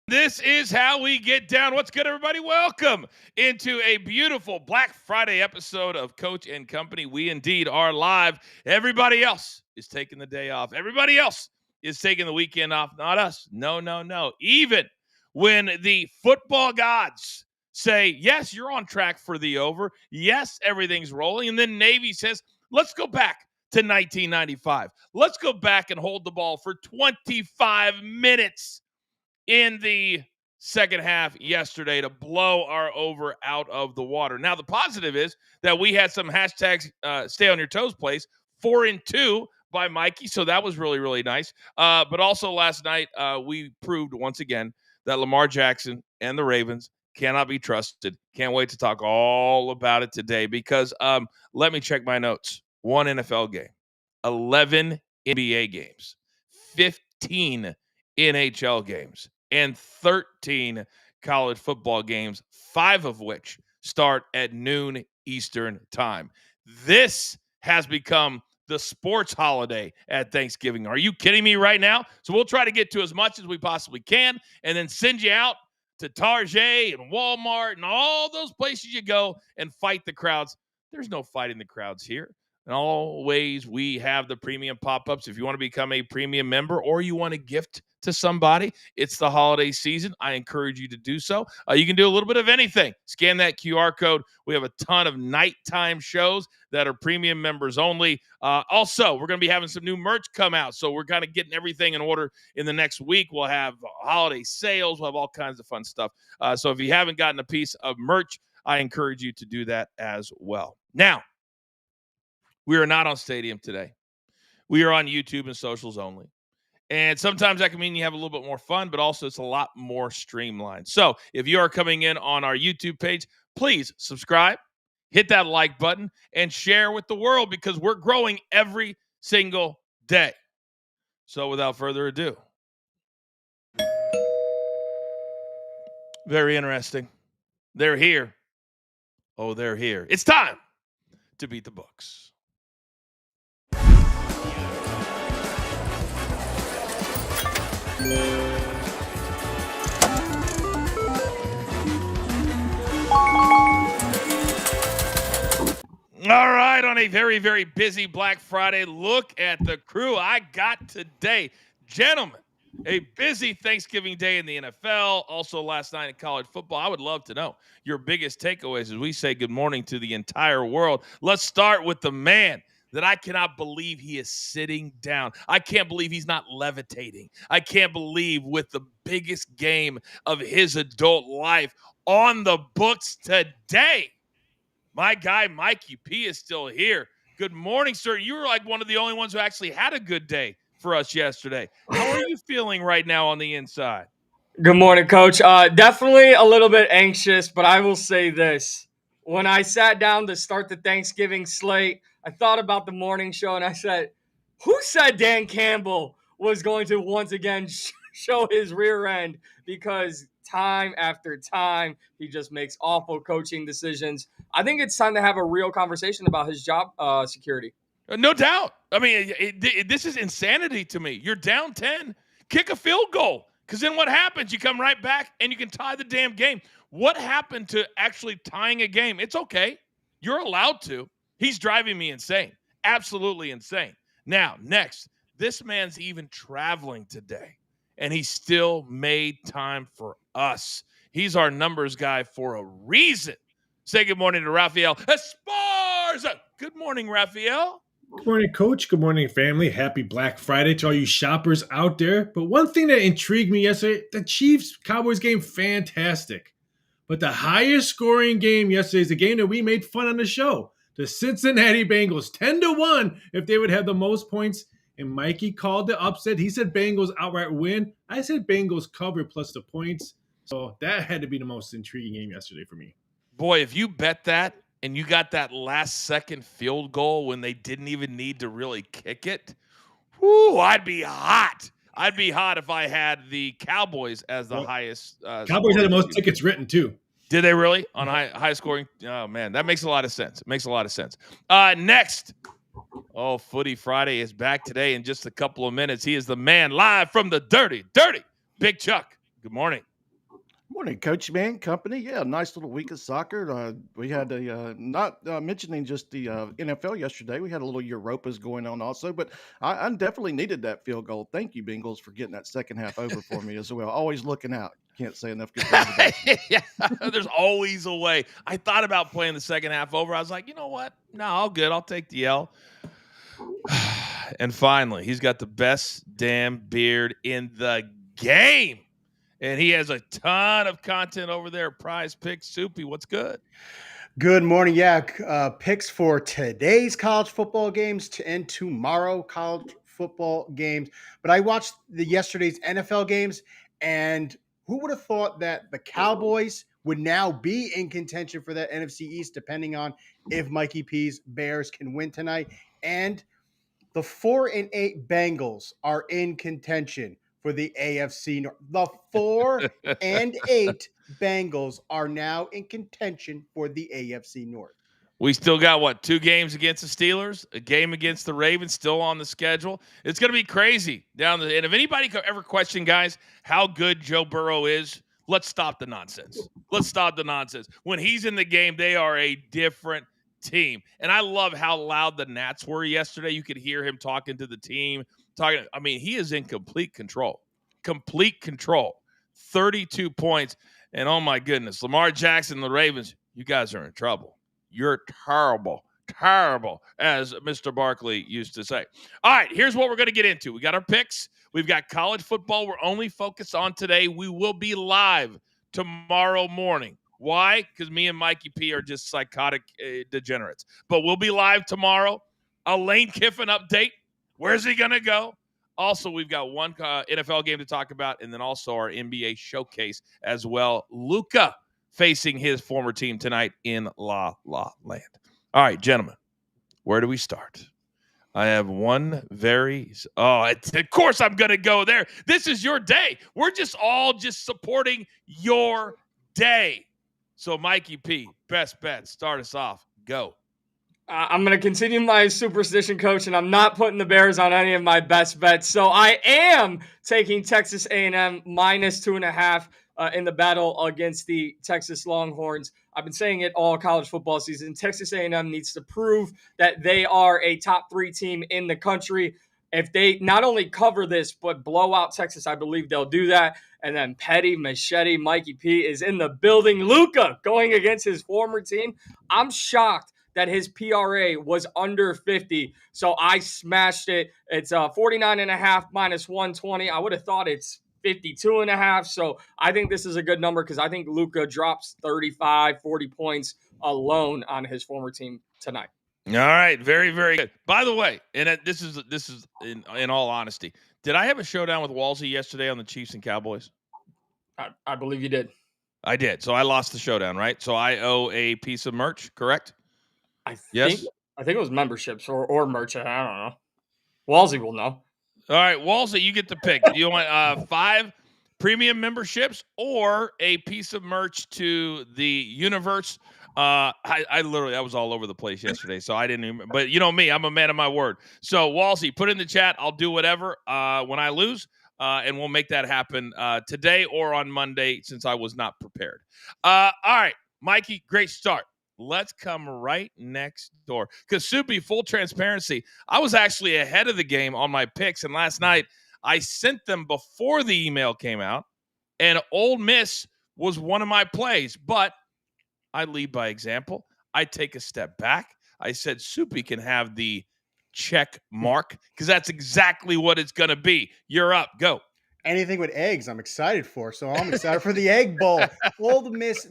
This is how we get down. What's good, everybody? Welcome into a beautiful Black Friday episode of Coach and Company. We indeed are live. Everybody else is taking the day off. Everybody else is taking the weekend off. Not us. No. Even when the football gods say, yes, you're on track for the over. Yes, everything's rolling. And then Navy says, let's go back to 1995. Let's go back and hold the ball for 25 minutes in the second half yesterday to blow our over out of the water. Now, the positive is that we had some hashtags stay on your toes plays, 4-2 by Mikey. So that was really, really nice. But also last night, we proved once again that Lamar Jackson and the Ravens cannot be trusted. Can't wait to talk all about it today because let me check my notes. 1 NFL game, 11 NBA games, 15 NHL games, and 13 college football games, 5 of which start at noon Eastern time. This has become the sports holiday at Thanksgiving. Are you kidding me right now? So we'll try to get to as much as we possibly can and then send you out to Target and Walmart and all those places you go and fight the crowds. There's no fighting the crowds here. And always, we have the premium pop-ups. If you want to become a premium member or you want to gift to somebody, it's the holiday season. I encourage you to do so. You can do a little bit of anything. Scan that QR code. We have a ton of nighttime shows that are premium members only. Also, we're going to be having some new merch come out. So we're kind of getting everything in order in the next week. We'll have holiday sales. We'll have all kinds of fun stuff. So if you haven't gotten a piece of merch, I encourage you to do that as well. Now, we are not on Stadium today. We are on YouTube and socials only. And sometimes that can mean you have a little bit more fun, but also it's a lot more streamlined. So if you are coming in on our YouTube page, please subscribe, hit that like button, and share with the world because we're growing every single day. So without further ado, very interesting. They're here. Oh, they're here. It's time to beat the books. All right, on a very, very busy Black Friday, look at the crew I got today. Gentlemen, a busy Thanksgiving day in the NFL, also last night in college football. I would love to know your biggest takeaways as we say good morning to the entire world. Let's start with the man that I cannot believe he is sitting down. I can't believe he's not levitating. I can't believe with the biggest game of his adult life on the books today. My guy, Mikey P, is still here. Good morning, sir. You were like one of the only ones who actually had a good day for us yesterday. How are you feeling right now on the inside? Good morning, Coach. Definitely a little bit anxious, but I will say this. When I sat down to start the Thanksgiving slate, I thought about the morning show and I said, who said Dan Campbell was going to once again show his rear end? Because time after time, he just makes awful coaching decisions. I think it's time to have a real conversation about his job security. No doubt. I mean, this is insanity to me. You're down 10, kick a field goal. Because then what happens? You come right back and you can tie the damn game. What happened to actually tying a game? It's okay. You're allowed to. He's driving me insane. Absolutely insane. Now, next, this man's even traveling today, and he still made time for us. He's our numbers guy for a reason. Say good morning to Rafael Esparza. Good morning, Rafael. Good morning, Coach. Good morning, family. Happy Black Friday to all you shoppers out there. But one thing that intrigued me yesterday, the Chiefs-Cowboys game, fantastic. But the highest scoring game yesterday is the game that we made fun on the show. The Cincinnati Bengals, 10-1 if they would have the most points. And Mikey called the upset. He said Bengals outright win. I said Bengals cover plus the points. So that had to be the most intriguing game yesterday for me. Boy, if you bet that, and you got that last second field goal when they didn't even need to really kick it, whoo, I'd be hot. I'd be hot if I had the Cowboys as the highest. Cowboys had the most tickets written, too. Did they really? On high scoring? Oh, man, that makes a lot of sense. It makes a lot of sense. Next. Oh, Footy Friday is back today in just a couple of minutes. He is the man live from the dirty Big Chuck. Good morning. Morning, Coachman company. Yeah, nice little week of soccer. We had not mentioning just the NFL yesterday. We had a little Europas going on also, but I definitely needed that field goal. Thank you, Bengals, for getting that second half over for me as well. Always looking out. Can't say enough good things about you. Yeah, there's always a way. I thought about playing the second half over. I was like, you know what? No, I'll good. I'll take the L. And finally, he's got the best damn beard in the game. And he has a ton of content over there. Prize Pick Soupy. What's good? Good morning. Yeah, picks for today's college football games and tomorrow college football games. But I watched yesterday's NFL games, and who would have thought that the Cowboys would now be in contention for that NFC East, depending on if Mikey P's Bears can win tonight, and the 4-8 Bengals are in contention for the AFC North. The 4-8 Bengals are now in contention for the AFC North. We still got, what, 2 games against the Steelers, a game against the Ravens still on the schedule. It's going to be crazy down the – and if anybody ever question, guys, how good Joe Burrow is, let's stop the nonsense. Let's stop the nonsense. When he's in the game, they are a different team. And I love how loud the Nats were yesterday. You could hear him talking to the team. I mean, he is in complete control. Complete control. 32 points. And, oh, my goodness, Lamar Jackson and the Ravens, you guys are in trouble. You're terrible, as Mr. Barkley used to say. All right, here's what we're going to get into. We got our picks. We've got college football. We're only focused on today. We will be live tomorrow morning. Why? Because me and Mikey P are just psychotic degenerates. But we'll be live tomorrow. A Lane Kiffin update. Where's he going to go? Also, we've got one NFL game to talk about, and then also our NBA showcase as well. Luka facing his former team tonight in La La Land. All right, gentlemen, where do we start? I have one of course I'm going to go there. This is your day. We're just supporting your day. So, Mikey P, best bet, start us off. Go. I'm going to continue my superstition, coach, and I'm not putting the Bears on any of my best bets. So I am taking Texas A&M minus 2.5 in the battle against the Texas Longhorns. I've been saying it all college football season. Texas A&M needs to prove that they are a top 3 team in the country. If they not only cover this, but blow out Texas, I believe they'll do that. And then Petty, Machete, Mikey P is in the building. Luka going against his former team. I'm shocked that his PRA was under 50. So I smashed it. It's 49.5 minus 120. I would have thought it's 52.5. So I think this is a good number because I think Luka drops 35, 40 points alone on his former team tonight. All right. Very, very good. By the way, and this is in all honesty, did I have a showdown with Walsey yesterday on the Chiefs and Cowboys? I believe you did. I did. So I lost the showdown, right? So I owe a piece of merch, correct? I think it was memberships or merch. I don't know. Walsey will know. All right, Walsey, you get the pick. Do you want 5 premium memberships or a piece of merch to the universe? I was all over the place yesterday, so I didn't even. But you know me, I'm a man of my word. So Walsey, put in the chat. I'll do whatever when I lose, and we'll make that happen today or on Monday since I was not prepared. All right, Mikey, great start. Let's come right next door. Because, Soupy, full transparency, I was actually ahead of the game on my picks. And last night, I sent them before the email came out. And Ole Miss was one of my plays. But I lead by example. I take a step back. I said, Soupy can have the check mark. Because that's exactly what it's going to be. You're up. Go. Anything with eggs, I'm excited for. So I'm excited for the Egg Bowl. Ole Miss,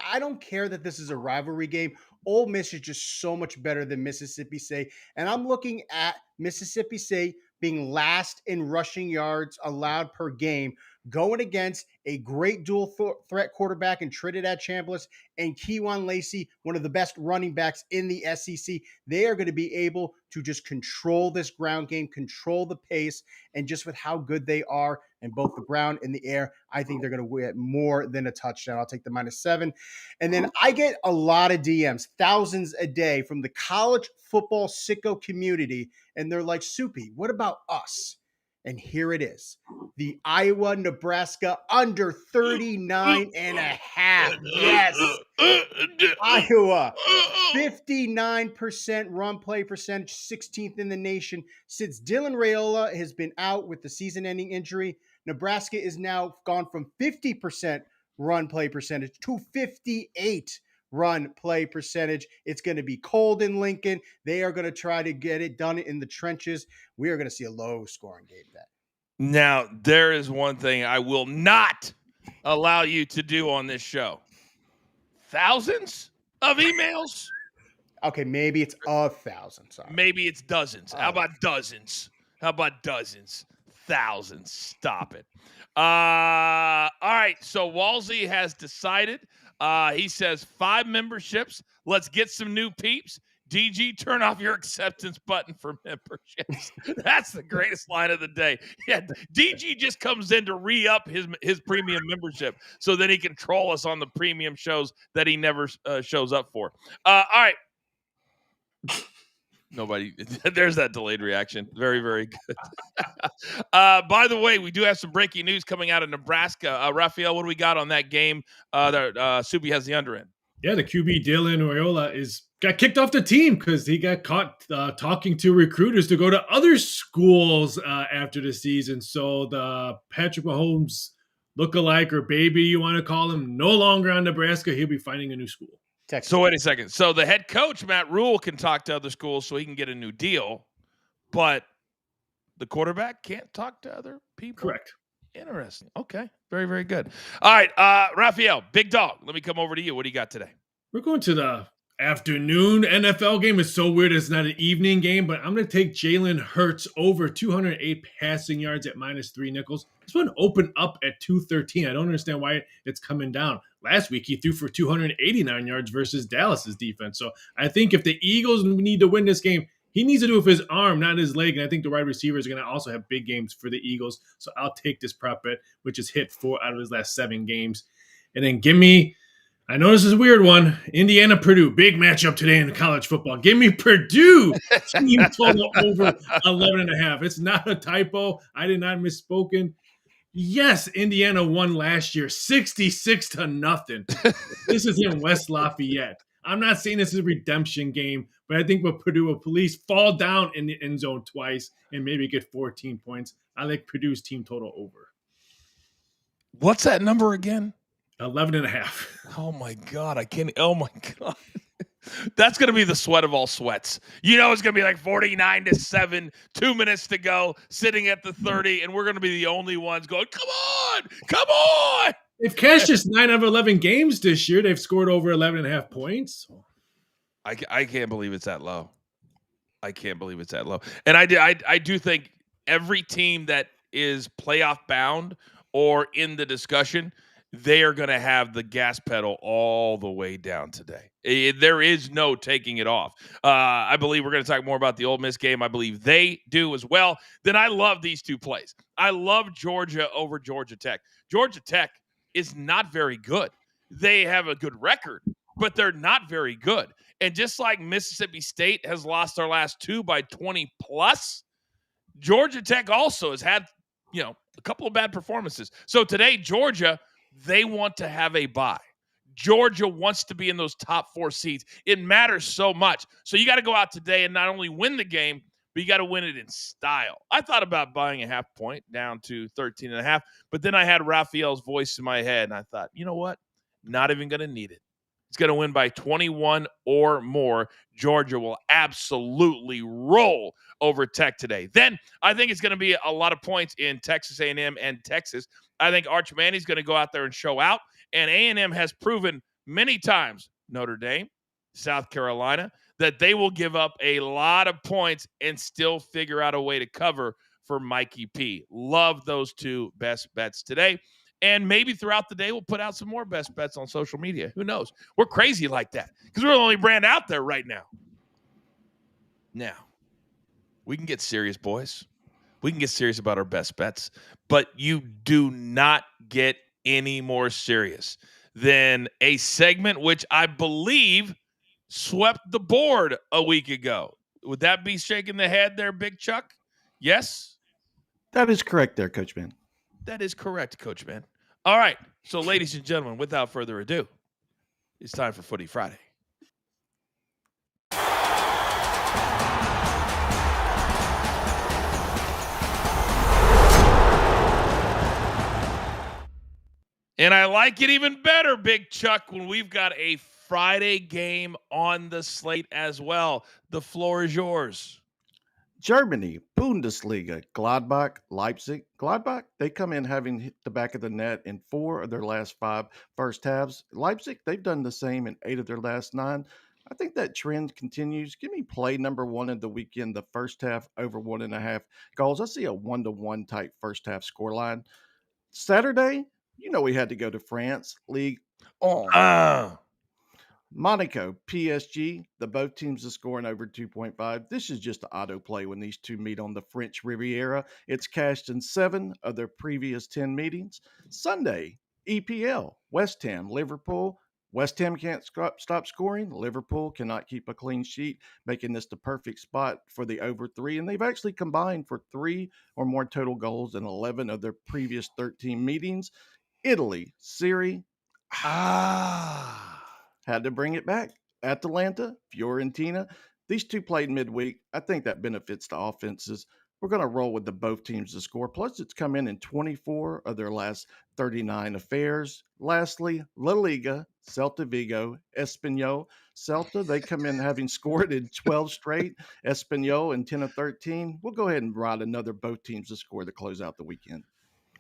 I don't care that this is a rivalry game. Ole Miss is just so much better than Mississippi State. And I'm looking at Mississippi State being last in rushing yards allowed per game, going against a great dual threat quarterback in Trinidad Chambliss and Keywan Lacey, one of the best running backs in the SEC. They are going to be able to just control this ground game, control the pace, and just with how good they are in both the ground and the air, I think they're going to get more than a touchdown. I'll take the -7. And then I get a lot of DMs, thousands a day from the college football sicko community, and they're like, Soupy, what about us? And here it is. The Iowa-Nebraska under 39.5. Yes. Iowa, 59% run play percentage, 16th in the nation. Since Dylan Raiola has been out with the season-ending injury, Nebraska is now gone from 50% run play percentage to 58 run play percentage. It's going to be cold in Lincoln. They are going to try to get it done in the trenches. We are going to see a low-scoring game bet. Now, there is one thing I will not allow you to do on this show. Thousands of emails? Okay, maybe it's 1,000. Sorry. Maybe it's dozens. How about dozens? Thousands. Stop it. All right. So Walsey has decided. He says 5 memberships. Let's get some new peeps. DG, turn off your acceptance button for memberships. That's the greatest line of the day. Yeah, DG just comes in to re-up his premium membership so that he can troll us on the premium shows that he never shows up for. All right. Nobody. There's that delayed reaction. Very, very good. By the way, we do have some breaking news coming out of Nebraska. Raphael, what do we got on that game that Subi has the under in? Yeah, the QB Dylan Raiola got kicked off the team because he got caught talking to recruiters to go to other schools after the season. So the Patrick Mahomes lookalike or baby, you want to call him, no longer on Nebraska. He'll be finding a new school. Texas. So wait a second. So the head coach, Matt Rule, can talk to other schools so he can get a new deal, but the quarterback can't talk to other people? Correct. Interesting. Okay. Very, very good. All right. Raphael, big dog. Let me come over to you. What do you got today? We're going to the afternoon NFL game. It's so weird it's not an evening game, but I'm going to take Jalen Hurts over 208 passing yards at -3 nickels. This one opened up at 213. I don't understand why it's coming down. Last week, he threw for 289 yards versus Dallas's defense. So I think if the Eagles need to win this game, he needs to do it with his arm, not his leg. And I think the wide receivers are going to also have big games for the Eagles. So I'll take this prop bet, which has hit 4 out of his last 7 games. And then give me, I know this is a weird one, Indiana-Purdue. Big matchup today in college football. Give me Purdue team total over 11.5. It's not a typo. I did not misspoken. Yes, Indiana won last year 66-0. This is in West Lafayette. I'm not saying this is a redemption game, but I think with Purdue will police fall down in the end zone twice and maybe get 14 points. I like Purdue's team total over. What's that number again? 11.5. Oh my God. I can't. Oh my God. That's going to be the sweat of all sweats. You know, it's going to be like 49-7, 2 minutes to go, sitting at the 30, and we're going to be the only ones going, come on. They've cashed just 9 out of 11 games this year. They've scored over 11.5 points. I can't believe it's that low. And I do think every team that is playoff bound or in the discussion, they are going to have the gas pedal all the way down today. There is no taking it off. I believe we're going to talk more about the Ole Miss game. I believe they do as well. Then I love these 2 plays. I love Georgia over Georgia Tech. Georgia Tech is not very good. They have a good record, but they're not very good. And just like Mississippi State has lost their last 2 by 20 plus, Georgia Tech also has had, a couple of bad performances. So today, Georgia, they want to have a bye. Georgia wants to be in those top 4 seeds. It matters so much. So you got to go out today and not only win the game, but you got to win it in style. I thought about buying a half point down to 13.5, but then I had Raphael's voice in my head, and I thought, you know what? Not even going to need it. It's going to win by 21 or more. Georgia will absolutely roll over Tech today. Then I think it's going to be a lot of points in Texas A&M and Texas. I think Arch Manny's going to go out there and show out, and A&M has proven many times, Notre Dame, South Carolina, that they will give up a lot of points and still figure out a way to cover for Mikey P. Love those 2 best bets today. And maybe throughout the day, we'll put out some more best bets on social media. Who knows? We're crazy like that because we're the only brand out there right now. Now, we can get serious, boys. We can get serious about our best bets, but you do not get any more serious than a segment which I believe swept the board a week ago. Would that be shaking the head there, Big Chuck? Yes? That is correct there, Coachman. That is correct, Coachman. All right. So, ladies and gentlemen, without further ado, it's time for Footy Friday. And I like it even better, Big Chuck, when we've got a Friday game on the slate as well. The floor is yours. Germany, Bundesliga, Gladbach, Leipzig. Gladbach, they come in having hit the back of the net in 4 of their last 5 first halves. Leipzig, they've done the same in 8 of their last 9. I think that trend continues. Give me play number 1 in the weekend, the first half over 1.5 goals. I see a 1-1 type first half scoreline. Saturday, we had to go to France. League on. Monaco, PSG, both teams are scoring over 2.5. This is just an autoplay when these two meet on the French Riviera. It's cashed in 7 of their previous 10 meetings. Sunday, EPL, West Ham, Liverpool. West Ham can't stop scoring. Liverpool cannot keep a clean sheet, making this the perfect spot for the over 3. And they've actually combined for 3 or more total goals in 11 of their previous 13 meetings. Italy, Serie had to bring it back. Atalanta, Fiorentina. These two played midweek. I think that benefits the offenses. We're going to roll with both teams to score. Plus, it's come in 24 of their last 39 affairs. Lastly, La Liga, Celta Vigo, Espanyol. Celta, they come in having scored in 12 straight. Espanyol in 10 of 13. We'll go ahead and ride another both teams to score to close out the weekend.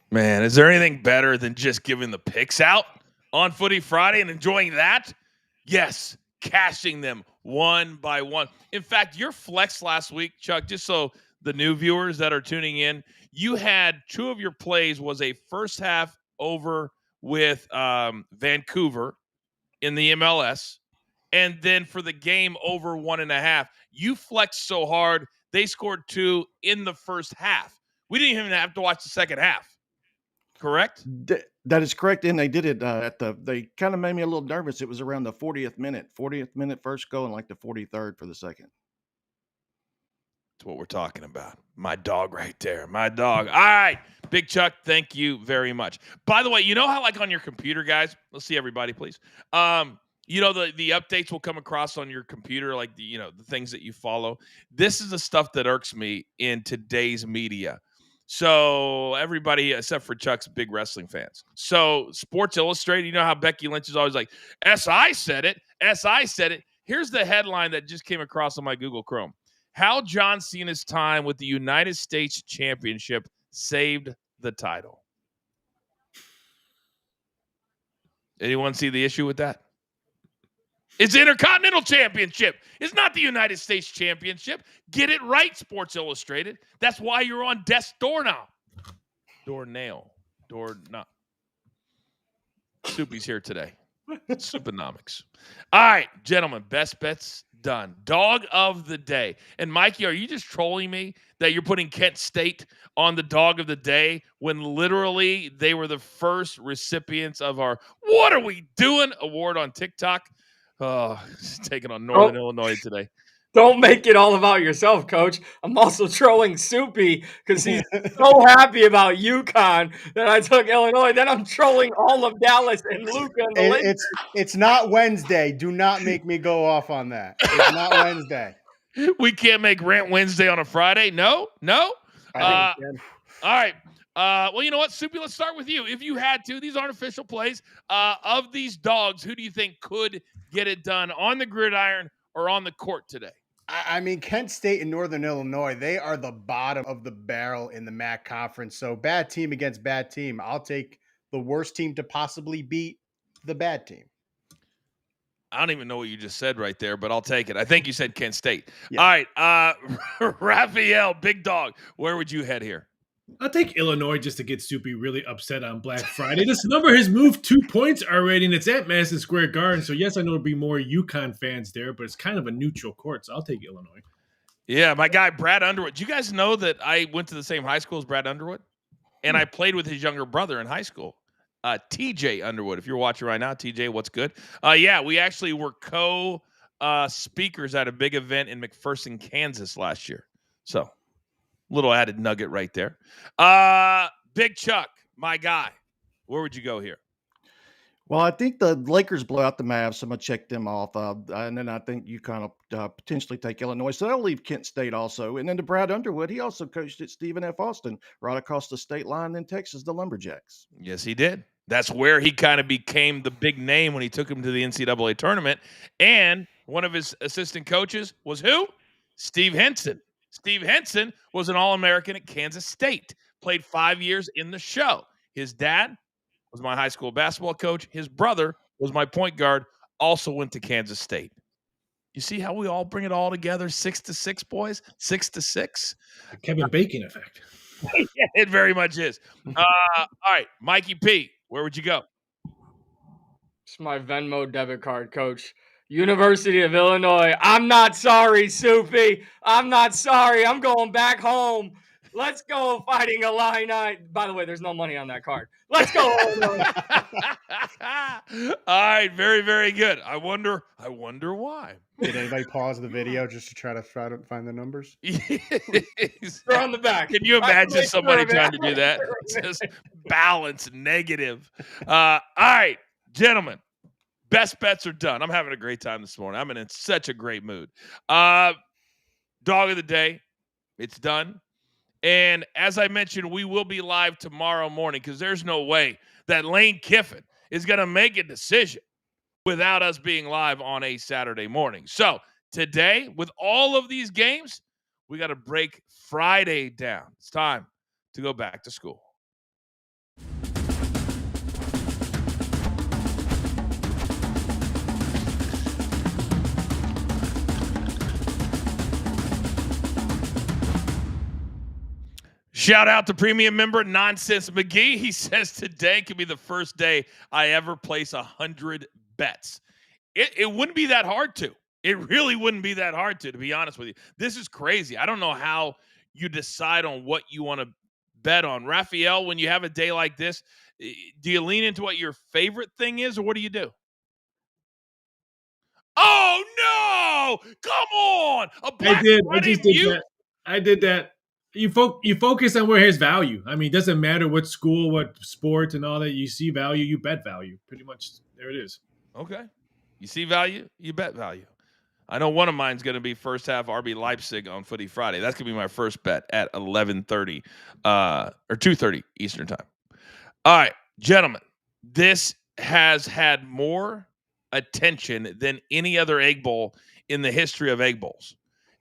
Man, is there anything better than just giving the picks out on Footy Friday and enjoying that? Yes, cashing them one by one. In fact, your flex last week, Chuck, just so the new viewers that are tuning in, you had 2 of your plays was a first half over with Vancouver in the MLS, and then for the game over 1.5. You flexed so hard, they scored 2 in the first half. We didn't even have to watch the second half. Correct? That is correct. And they did it they kind of made me a little nervous. It was around the 40th minute first goal and like the 43rd for the second. That's what we're talking about. My dog right there. My dog. All right. Big Chuck, thank you very much. By the way, you know how like on your computer, guys, let's see everybody, please. The updates will come across on your computer, like the things that you follow. This is the stuff that irks me in today's media. So everybody, except for Chuck's big wrestling fans. So Sports Illustrated, you know how Becky Lynch is always like, SI said it. SI said it. Here's the headline that just came across on my Google Chrome. How John Cena's time with the United States Championship saved the title. Anyone see the issue with that? It's the Intercontinental Championship. It's not the United States Championship. Get it right, Sports Illustrated. That's why you're on desk door now. Door nail. Door not. Soupy's here today. Souponomics. All right, gentlemen, best bets done. Dog of the day. And Mikey, are you just trolling me that you're putting Kent State on the dog of the day when literally they were the first recipients of our What Are We Doing award on TikTok? Oh, taking on Northern Illinois today. Don't make it all about yourself, Coach. I'm also trolling Soupy because he's so happy about UConn that I took Illinois. Then I'm trolling all of Dallas and Luca. And it's not Wednesday. Do not make me go off on that. It's not Wednesday. We can't make Rant Wednesday on a Friday. No. All right. Well, you know what, Soupy, let's start with you. If you had to, these aren't official plays. Of these dogs, who do you think could get it done on the gridiron or on the court today? I mean, Kent State and Northern Illinois, they are the bottom of the barrel in the MAC conference. So bad team against bad team. I'll take the worst team to possibly beat the bad team. I don't even know what you just said right there, but I'll take it. I think you said Kent State. Yeah. All right. Raphael, big dog, where would you head here? I'll take Illinois just to get Soupy really upset on Black Friday. This number has moved 2 points already, and it's at Madison Square Garden. So, yes, I know there'll be more UConn fans there, but it's kind of a neutral court, so I'll take Illinois. Yeah, my guy, Brad Underwood. Do you guys know that I went to the same high school as Brad Underwood? And I played with his younger brother in high school, TJ Underwood. If you're watching right now, TJ, what's good? Yeah, we actually were speakers at a big event in McPherson, Kansas last year. So, Little added nugget right there. Big Chuck, my guy. Where would you go here? Well, I think the Lakers blow out the Mavs, so I'm gonna check them off. And then I think you kind of potentially take Illinois, so that'll leave Kent State also. And then to Brad Underwood, he also coached at Stephen F. Austin, right across the state line in Texas, the Lumberjacks. Yes, he did. That's where he kind of became the big name when he took him to the NCAA tournament. And one of his assistant coaches was who? Steve Henson. Steve Henson was an All-American at Kansas State, played 5 years in the show. His dad was my high school basketball coach. His brother was my point guard, also went to Kansas State. You see how we all bring it all together? 6-6, boys. 6-6. The Kevin Bacon effect. Yeah, it very much is. All right, Mikey P, where would you go? It's my Venmo debit card, Coach. University of Illinois. I'm not sorry, Soupy. I'm not sorry. I'm going back home. Let's go Fighting Illini. By the way, there's no money on that card. Let's go. All right, very, very good. I wonder why. Did anybody pause the video just to try to find the numbers? They're on the back. Can you imagine somebody trying to do that? Just balance negative. All right, gentlemen, best bets are done. I'm having a great time this morning. I'm in such a great mood. Dog of the day, it's done. And as I mentioned, we will be live tomorrow morning because there's no way that Lane Kiffin is going to make a decision without us being live on a Saturday morning. So today, with all of these games, we got to break Friday down. It's time to go back to school. Shout out to premium member Nonsense McGee. He says today could be the first day I ever place 100 bets. It wouldn't be that hard to. It really wouldn't be that hard to be honest with you. This is crazy. I don't know how you decide on what you want to bet on. Raphael, when you have a day like this, do you lean into what your favorite thing is, or what do you do? Oh, no! Come on! A Black I just did that. I did that. You focus on where his value. I mean, it doesn't matter what school, what sport, and all that. You see value, you bet value. Pretty much, there it is. Okay. You see value, you bet value. I know one of mine's going to be first half RB Leipzig on Footy Friday. That's going to be my first bet at 11:30 or 2:30 Eastern time. All right, gentlemen, this has had more attention than any other Egg Bowl in the history of Egg Bowls.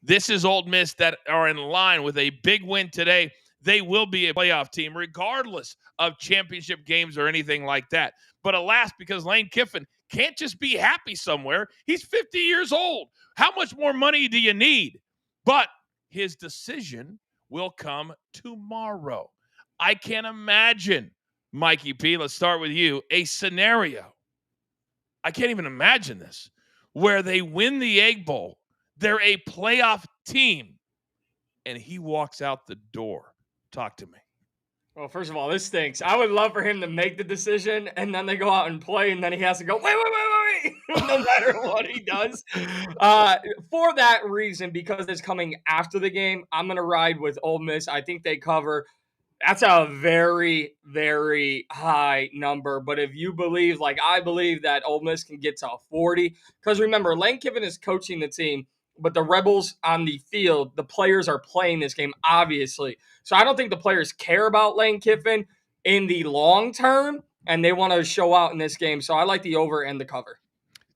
This is Ole Miss that are in line with a big win today. They will be a playoff team regardless of championship games or anything like that. But alas, because Lane Kiffin can't just be happy somewhere. He's 50 years old. How much more money do you need? But his decision will come tomorrow. I can't imagine, Mikey P, let's start with you, a scenario. I can't even imagine this, where they win the Egg Bowl. They're a playoff team, and he walks out the door. Talk to me. Well, first of all, this stinks. I would love for him to make the decision, and then they go out and play, and then he has to go, wait, no matter what he does. For that reason, because it's coming after the game, I'm going to ride with Ole Miss. I think they cover. That's a very, very high number. But if you believe, like I believe, that Ole Miss can get to a 40, because remember, Lane Kiffin is coaching the team, but the Rebels on the field, the players are playing this game, obviously. So I don't think the players care about Lane Kiffin in the long term, and they want to show out in this game. So I like the over and the cover.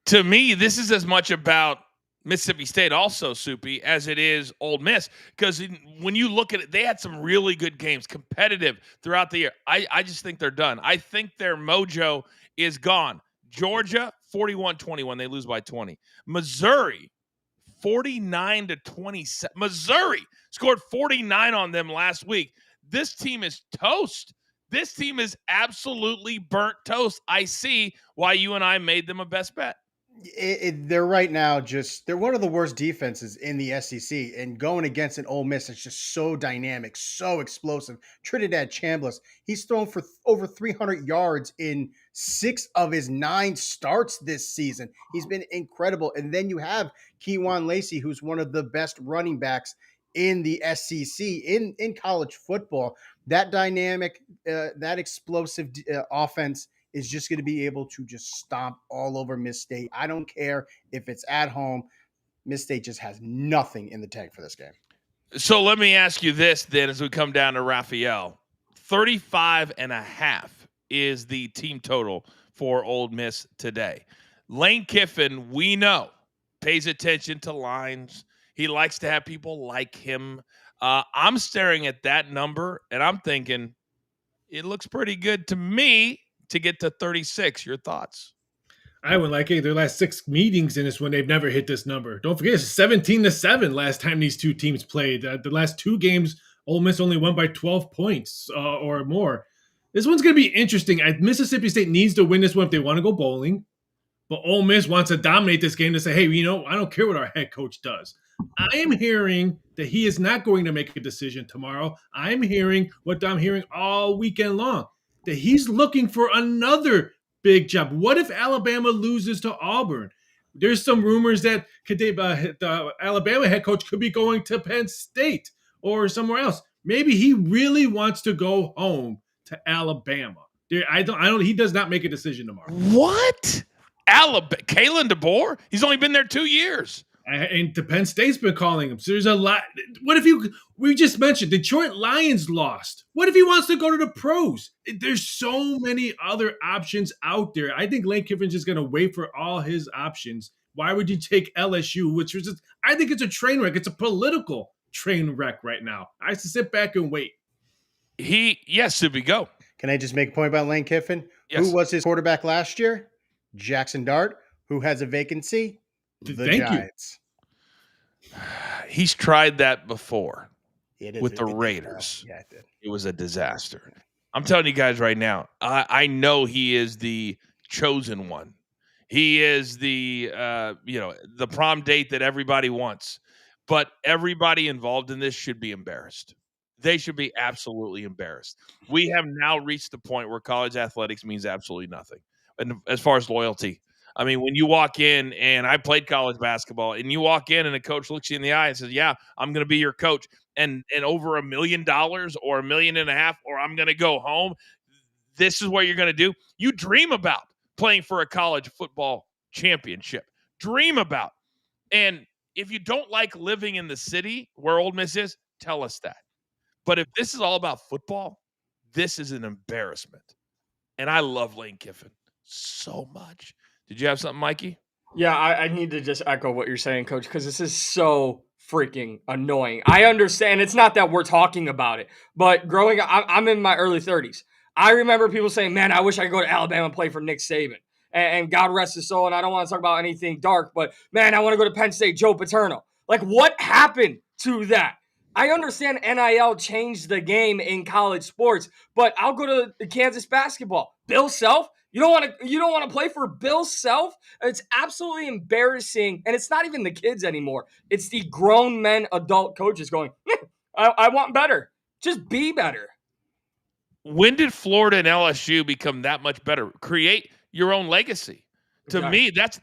To me, this is as much about Mississippi State also, Soupy, as it is Ole Miss. Because when you look at it, they had some really good games, competitive throughout the year. I just think they're done. I think their mojo is gone. Georgia, 41-21. They lose by 20. Missouri, 49-27. Missouri scored 49 on them last week. This team is toast. This team is absolutely burnt toast. I see why you and I made them a best bet. They're right now they're one of the worst defenses in the SEC, and going against an Ole Miss that's just so dynamic, so explosive. Trinidad Chambliss, he's thrown for over 300 yards in 6 of his 9 starts this season. He's been incredible. And then you have Keywan Lacey, who's one of the best running backs in the SEC, in college football. That dynamic, that explosive offense is just going to be able to just stomp all over Miss State. I don't care if it's at home. Miss State just has nothing in the tank for this game. So let me ask you this then as we come down to Raphael. 35.5 is the team total for Ole Miss today. Lane Kiffin, we know, pays attention to lines. He likes to have people like him. I'm staring at that number, and I'm thinking it looks pretty good to me to get to 36. Your thoughts? I would like it. Their last 6 meetings in this one, they've never hit this number. Don't forget, it's 17-7 last time these two teams played. The last 2 games, Ole Miss only won by 12 points or more. This one's going to be interesting. Mississippi State needs to win this one if they want to go bowling. But Ole Miss wants to dominate this game to say, hey, I don't care what our head coach does. I am hearing that he is not going to make a decision tomorrow. I'm hearing what I'm hearing all weekend long, that he's looking for another big job. What if Alabama loses to Auburn? There's some rumors that the Alabama head coach could be going to Penn State or somewhere else. Maybe he really wants to go home to Alabama. He does not make a decision tomorrow. What? Alabama? Kalen DeBoer? He's only been there 2 years. And the Penn State's been calling him. So there's a lot. What if we just mentioned Detroit Lions lost. What if he wants to go to the pros? There's so many other options out there. I think Lane Kiffin's just going to wait for all his options. Why would you take LSU, I think it's a train wreck. It's a political train wreck right now. I have to sit back and wait. Yes, Subi, go. Can I just make a point about Lane Kiffin? Yes. Who was his quarterback last year? Jackson Dart. Who has a vacancy? The Giants. He's tried that before with the It Raiders. Yeah, it did. It was a disaster. I'm telling you guys right now, I know he is the chosen one. He is the prom date that everybody wants. But everybody involved in this should be embarrassed. They should be absolutely embarrassed. We have now reached the point where college athletics means absolutely nothing. And as far as loyalty, I mean, when you walk in, and I played college basketball, and you walk in and a coach looks you in the eye and says, yeah, I'm going to be your coach, and over $1 million or $1.5 million, or I'm going to go home, this is what you're going to do. You dream about playing for a college football championship. Dream about. And if you don't like living in the city where Ole Miss is, tell us that. But if this is all about football, this is an embarrassment. And I love Lane Kiffin so much. Did you have something, Mikey? Yeah, I need to just echo what you're saying, Coach, because this is so freaking annoying. I understand. It's not that we're talking about it, but growing up, I'm in my early 30s. I remember people saying, man, I wish I could go to Alabama and play for Nick Saban. And God rest his soul, and I don't want to talk about anything dark, but, man, I want to go to Penn State, Joe Paterno. Like, what happened to that? I understand NIL changed the game in college sports, but I'll go to Kansas basketball. Bill Self? You don't want to play for Bill Self? It's absolutely embarrassing, and it's not even the kids anymore. It's the grown men, adult coaches going, I want better. Just be better. When did Florida and LSU become that much better? Create your own legacy. To me, that's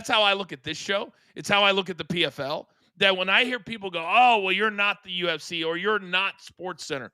how I look at this show. It's how I look at the PFL. That when I hear people go, oh, well, you're not the UFC or you're not Sports Center.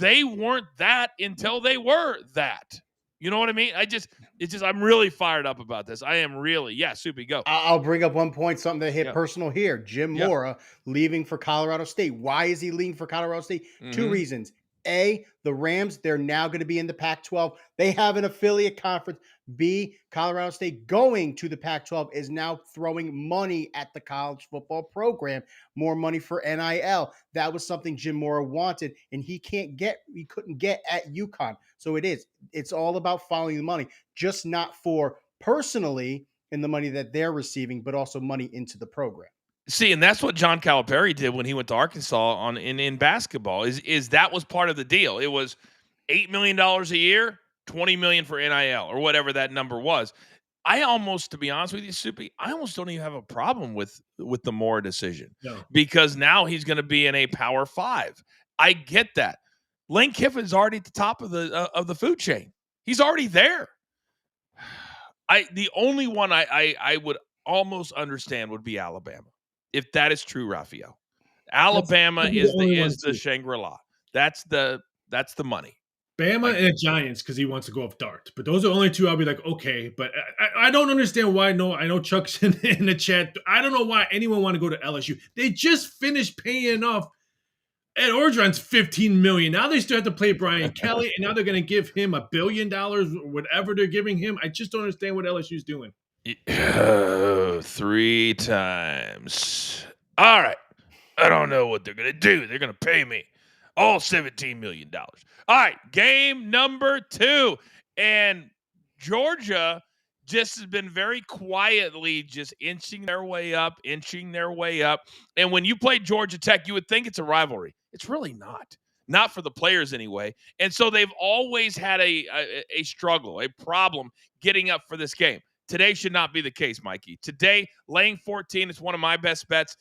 They weren't that until they were that. You know what I mean? I'm really fired up about this. I am really. Yeah, Soupy, go. I'll bring up one point, something that hit personal here. Jim Mora leaving for Colorado State. Why is he leaving for Colorado State? Mm-hmm. 2 reasons. A, the Rams, they're now going to be in the Pac-12. They have an affiliate conference. B, Colorado State going to the Pac-12 is now throwing money at the college football program, more money for NIL. That was something Jim Mora wanted, and he couldn't get at UConn. So it's all about following the money, just not for personally in the money that they're receiving, but also money into the program. See, and that's what John Calipari did when he went to Arkansas in basketball. Is that was part of the deal. It was $8 million a year, $20 million for NIL, or whatever that number was. I almost, to be honest with you, Soupy, I almost don't even have a problem with the Moore decision because now he's going to be in a Power 5. I get that. Lane Kiffin's already at the top of the food chain. He's already there. The only one I would almost understand would be Alabama. If that is true, Raphael. Alabama That's is the only one, the too. Shangri-La. That's the money. Bama and the Giants because he wants to go off Dart. But those are the only two I'll be like, okay. But I don't understand why. No, I know Chuck's in the chat. I don't know why anyone want to go to LSU. They just finished paying off Ed Orgeron's $15 million. Now they still have to play Brian Kelly, and now they're going to give him $1 billion, whatever they're giving him. I just don't understand what LSU's doing. 3 times. All right. I don't know what they're going to do. They're going to pay me all $17 million. All right. Game number 2. And Georgia just has been very quietly just inching their way up. And when you play Georgia Tech, you would think it's a rivalry. It's really not for the players anyway. And so they've always had a struggle, a problem getting up for this game. Today should not be the case, Mikey. Today, laying 14 is one of my best bets.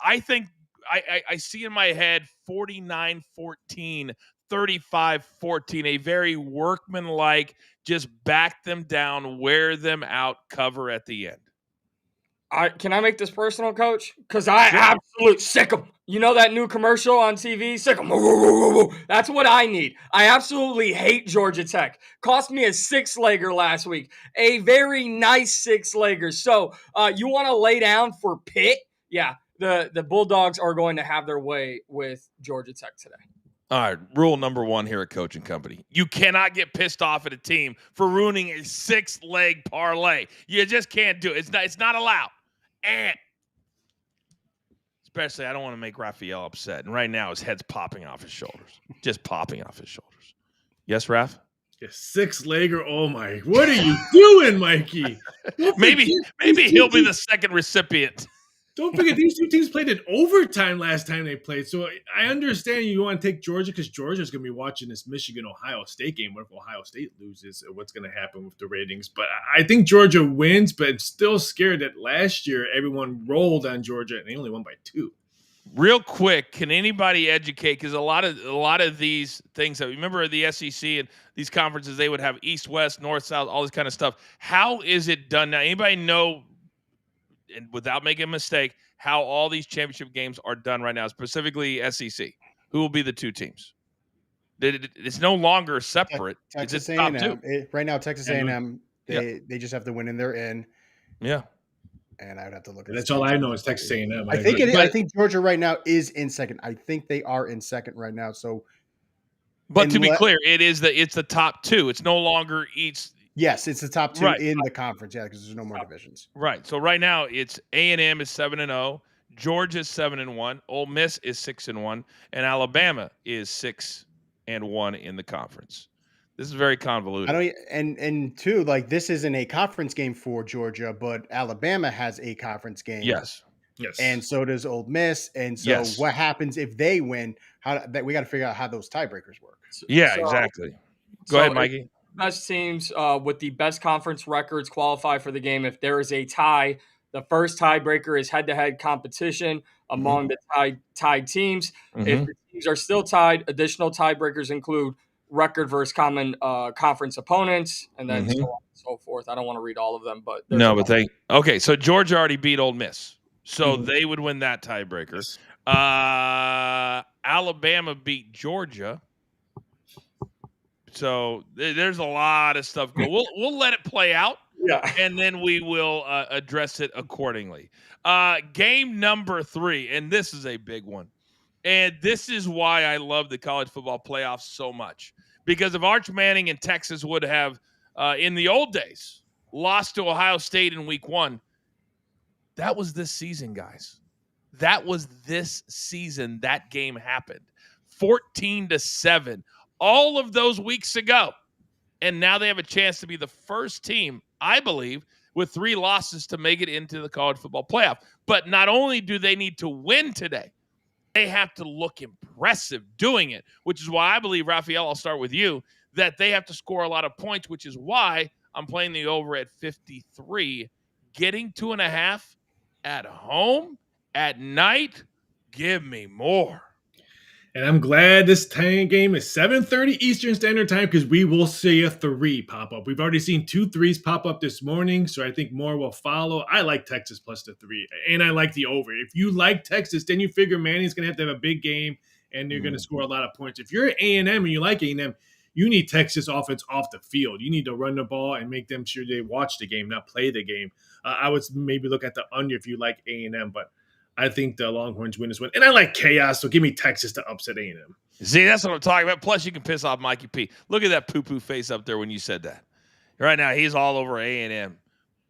I think I see in my head 49-14, 35-14, a very workmanlike, just back them down, wear them out cover at the end. Can I make this personal, Coach? Because I absolutely sick them. You know that new commercial on TV? Sick them. That's what I need. I absolutely hate Georgia Tech. Cost me a 6-legger last week. A very nice 6-legger. So you want to lay down for Pitt? Yeah, the Bulldogs are going to have their way with Georgia Tech today. All right, rule number 1 here at Coaching Company. You cannot get pissed off at a team for ruining a 6-leg parlay. You just can't do it. It's not allowed. And especially, I don't want to make Raphael upset. And right now, his head's popping off his shoulders. Just popping off his shoulders. Yes, Raph? A 6-legger. Oh, my. What are you doing, Mikey? Maybe he'll be the second recipient. Don't forget, these two teams played in overtime last time they played. So I understand you want to take Georgia because Georgia's going to be watching this Michigan-Ohio State game. What if Ohio State loses? What's going to happen with the ratings? But I think Georgia wins, but I'm still scared that last year everyone rolled on Georgia and they only won by 2. Real quick, can anybody educate? Because a lot of these things, remember the SEC and these conferences, they would have East, West, North, South, all this kind of stuff. How is it done now? Anybody know, and without making a mistake, how all these championship games are done right now, specifically SEC? Who will be the 2 teams? It's no longer separate. Texas it's top A&M. 2. Right now, Texas A&M, they just have to win and they're in. Yeah. And I would have to look at. That's all I know is Texas A&M. I think Georgia right now is in second. I think they are in second right now. So, but to be clear, it's the top 2. It's no longer each. Yes, it's the top 2 in the conference. Yeah, because there's no more divisions. Right. So right now it's A&M is 7-0, Georgia's 7-1, Ole Miss is 6-1, and Alabama is 6-1 in the conference. This is very convoluted. And too, like, this isn't a conference game for Georgia, but Alabama has a conference game. Yes. And so does Ole Miss. And so what happens if they win? We got to figure out how those tiebreakers work. Exactly. Go ahead, Mikey. Best teams with the best conference records qualify for the game. If there is a tie, the first tiebreaker is head-to-head competition among the tied teams. If the teams are still tied, additional tiebreakers include record versus common conference opponents, and then so on and so forth. I don't want to read all of them, but okay. So Georgia already beat Ole Miss, so they would win that tiebreaker. Alabama beat Georgia. So there's a lot of stuff going. We'll let it play out, and then we will address it accordingly. Game number 3, and this is a big one, and this is why I love the college football playoffs so much. Because if Arch Manning and Texas would have, in the old days, lost to Ohio State in week 1, that was this season, guys. That was this season that game happened. 14-7. All of those weeks ago. And now they have a chance to be the first team, I believe, with 3 losses to make it into the college football playoff. But not only do they need to win today, they have to look impressive doing it, which is why I believe, Raphael, I'll start with you, that they have to score a lot of points, which is why I'm playing the over at 53. Getting 2.5 at home at night, give me more. And I'm glad this game is 7:30 Eastern Standard Time because we will see a 3 pop up. We've already seen 2 threes pop up this morning, so I think more will follow. I like Texas plus the 3, and I like the over. If you like Texas, then you figure Manning's going to have a big game, and they're going to score a lot of points. If you're A&M and you like A&M, you need Texas offense off the field. You need to run the ball and make them sure they watch the game, not play the game. I would maybe look at the under if you like A&M, but I think the Longhorns win this one. And I like chaos, so give me Texas to upset A&M. See, that's what I'm talking about. Plus, you can piss off Mikey P. Look at that poo-poo face up there when you said that. Right now, he's all over A&M.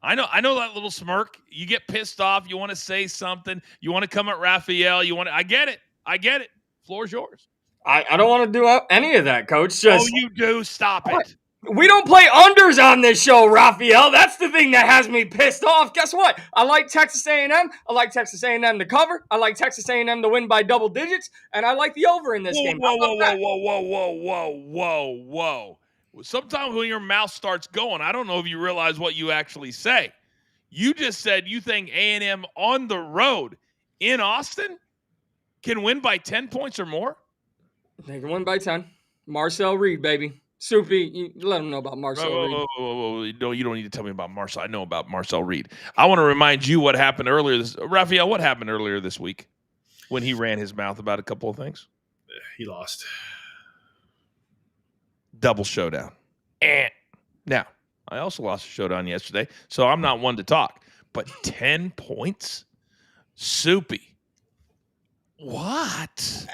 I know that little smirk. You get pissed off. You want to say something. You want to come at Raphael. I get it. Floor's yours. I don't want to do any of that, Coach. Just, you do. Stop it. We don't play unders on this show, Raphael. That's the thing that has me pissed off. Guess what? I like Texas A&M. I like Texas A&M to cover. I like Texas A&M to win by double digits. And I like the over in this game. Whoa. Sometimes when your mouth starts going, I don't know if you realize what you actually say. You just said you think A&M on the road in Austin can win by 10 points or more? They can win by 10. Marcel Reed, baby. Soupy, you let them know about Marcel Reed. No, you don't need to tell me about Marcel. I know about Marcel Reed. I want to remind you what happened earlier. Raphael, what happened earlier this week when he ran his mouth about a couple of things? He lost. Double showdown. Now, I also lost a showdown yesterday, so I'm not one to talk. But 10 points? Soupy. What?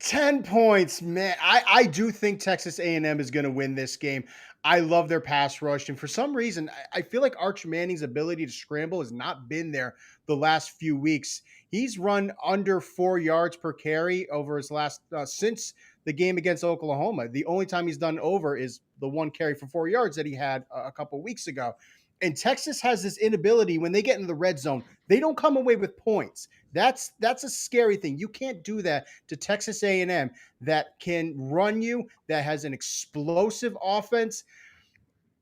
10 points, man. I do think Texas A&M is going to win this game. I love their pass rush. And for some reason, I feel like Arch Manning's ability to scramble has not been there the last few weeks. He's run under 4 yards per carry over his last since the game against Oklahoma. The only time he's done over is the 1 carry for 4 yards that he had a couple weeks ago. And Texas has this inability when they get into the red zone, they don't come away with points. That's a scary thing. You can't do that to Texas A&M that can run you, that has an explosive offense.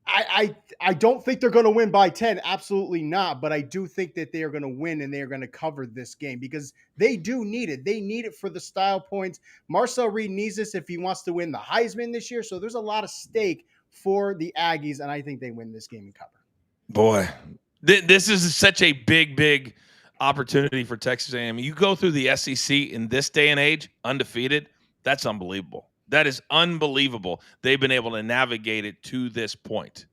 I don't think they're going to win by 10. Absolutely not. But I do think that they are going to win and they are going to cover this game because they do need it. They need it for the style points. Marcel Reed needs this if he wants to win the Heisman this year. So there's a lot of stake for the Aggies, and I think they win this game and cover. Boy, this is such a big opportunity for Texas A&M. You go through the SEC in this day and age, undefeated, that's unbelievable. That is unbelievable. They've been able to navigate it to this point.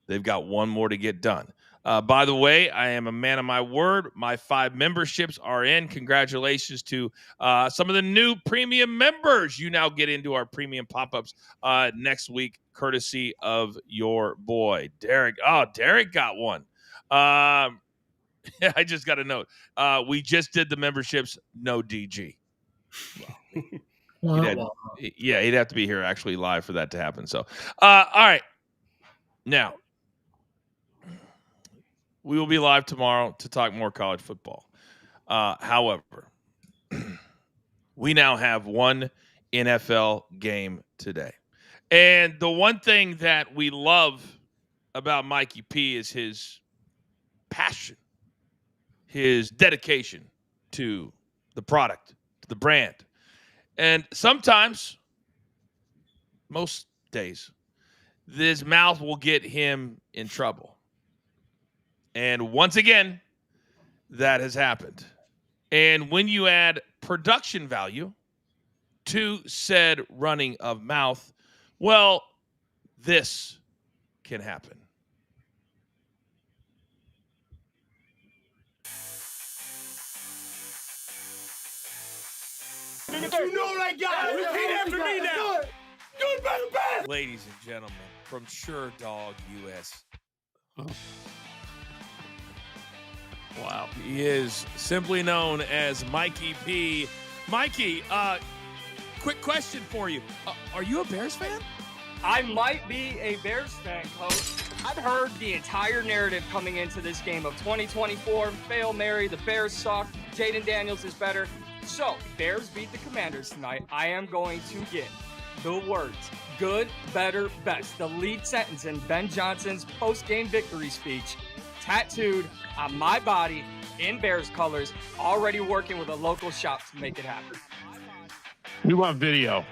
They've got one more to get done. By the way, I am a man of my word. My 5 memberships are in. Congratulations to some of the new premium members. You now get into our premium pop-ups next week, courtesy of your boy, Derek. Oh, Derek got one. I just got a note. We just did the memberships, no DG. He'd have to be here actually live for that to happen. So, all right. Now, we will be live tomorrow to talk more college football. However, we now have one NFL game today. And the one thing that we love about Mikey P is his passion, his dedication to the product, to the brand. And sometimes, most days, this mouth will get him in trouble. And once again, that has happened. And when you add production value to said running of mouth, well, this can happen. You know what I got. Repeat after me now. Good, better, best. Ladies and gentlemen, from Sure Dog US. Wow. He is simply known as Mikey P. Mikey, quick question for you. Are you a Bears fan? I might be a Bears fan, Coach. I've heard the entire narrative coming into this game of 2024. Fail Mary, the Bears suck. Jaden Daniels is better. So, Bears beat the Commanders tonight. I am going to get the words good, better, best. The lead sentence in Ben Johnson's post-game victory speech tattooed on my body in Bears colors, already working with a local shop to make it happen. We want video.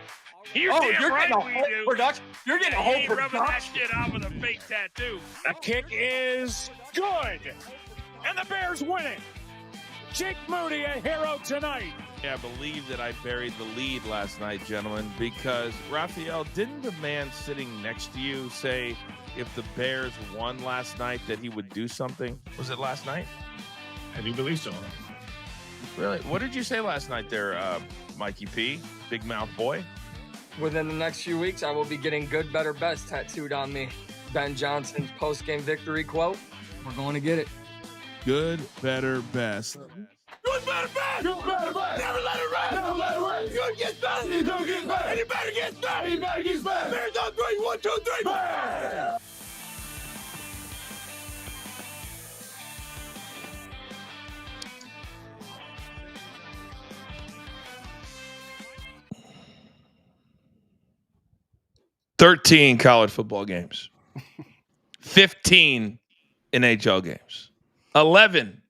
You're Oh, damn you're right getting a we whole do. production. You're getting a He whole ain't rubbing that production. shit off with a fake tattoo. The kick is good. And the Bears winning. Jake Moody, a hero tonight. I believe that I buried the lead last night, gentlemen, because Raphael, didn't the man sitting next to you say if the Bears won last night that he would do something? Was it last night? I do believe so. Really? What did you say last night there, Mikey P, Big Mouth Boy? Within the next few weeks, I will be getting good, better, best tattooed on me. Ben Johnson's post-game victory quote. We're going to get it. Good, better, best. Good, better, bad. Good, better, bad. Never let it rest. Never let it rest. Good gets better. He don't get better. And he better gets better. He better gets better. Bears on 3. 1, 2, 3. Bears. "13 college football games, 15 NHL games, 11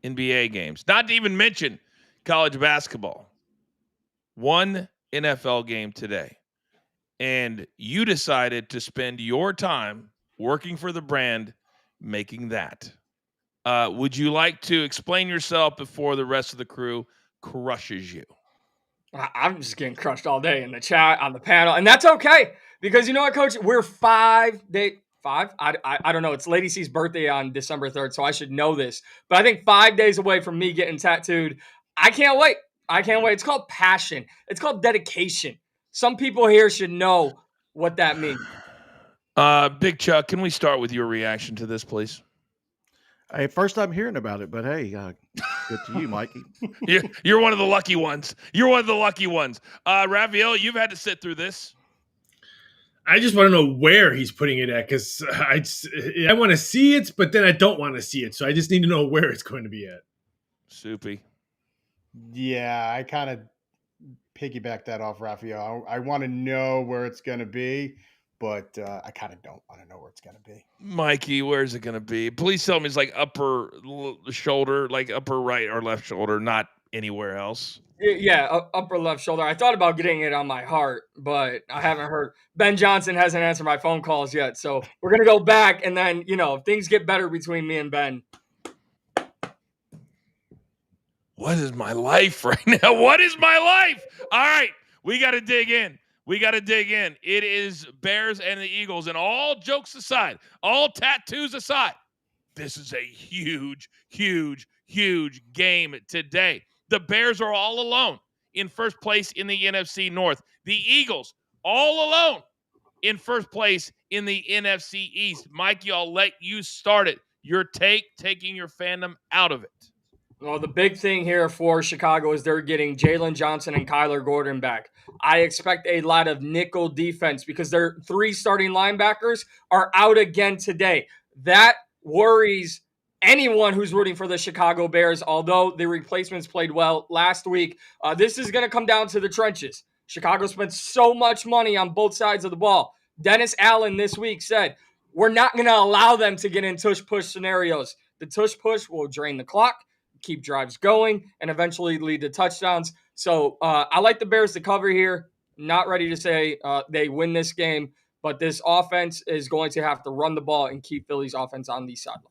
NBA games, not to even mention college basketball, 1 NFL game today." And you decided to spend your time working for the brand making that. Would you like to explain yourself before the rest of the crew crushes you? I'm just getting crushed all day in the chat, on the panel, and that's okay because you know what, Coach? We're 5 days. I don't know. It's Lady C's birthday on December 3rd, so I should know this. But I think 5 days away from me getting tattooed. I can't wait. It's called passion. It's called dedication. Some people here should know what that means. Big Chuck, can we start with your reaction to this, please? Hey, first time hearing about it, but hey, good to you, Mikey. You're one of the lucky ones. Raphael, you've had to sit through this. I just want to know where he's putting it at because I want to see it, but then I don't want to see it. So I just need to know where it's going to be at. Soupy. Yeah, I kind of piggyback that off Raphael. I want to know where it's going to be, but I kind of don't want to know where it's going to be. Mikey, where's it going to be? Please tell me it's like upper shoulder, like upper right or left shoulder, not anywhere else. Yeah, upper left shoulder. I thought about getting it on my heart, but I haven't heard. Ben Johnson hasn't answered my phone calls yet, so we're going to go back, and then, if things get better between me and Ben. What is my life right now? What is my life? All right, we got to dig in. It is Bears and the Eagles, and all jokes aside, all tattoos aside, this is a huge, huge, huge game today. The Bears are all alone in first place in the NFC North. The Eagles all alone in first place in the NFC East. Mikey, I'll let you start it. Your taking your fandom out of it. Well, the big thing here for Chicago is they're getting Jalen Johnson and Kyler Gordon back. I expect a lot of nickel defense because their 3 starting linebackers are out again today. That worries anyone who's rooting for the Chicago Bears, although the replacements played well last week. This is going to come down to the trenches. Chicago spent so much money on both sides of the ball. Dennis Allen this week said, we're not going to allow them to get in tush-push scenarios. The tush-push will drain the clock, keep drives going, and eventually lead to touchdowns. So I like the Bears to cover here. Not ready to say they win this game, but this offense is going to have to run the ball and keep Philly's offense on the sideline.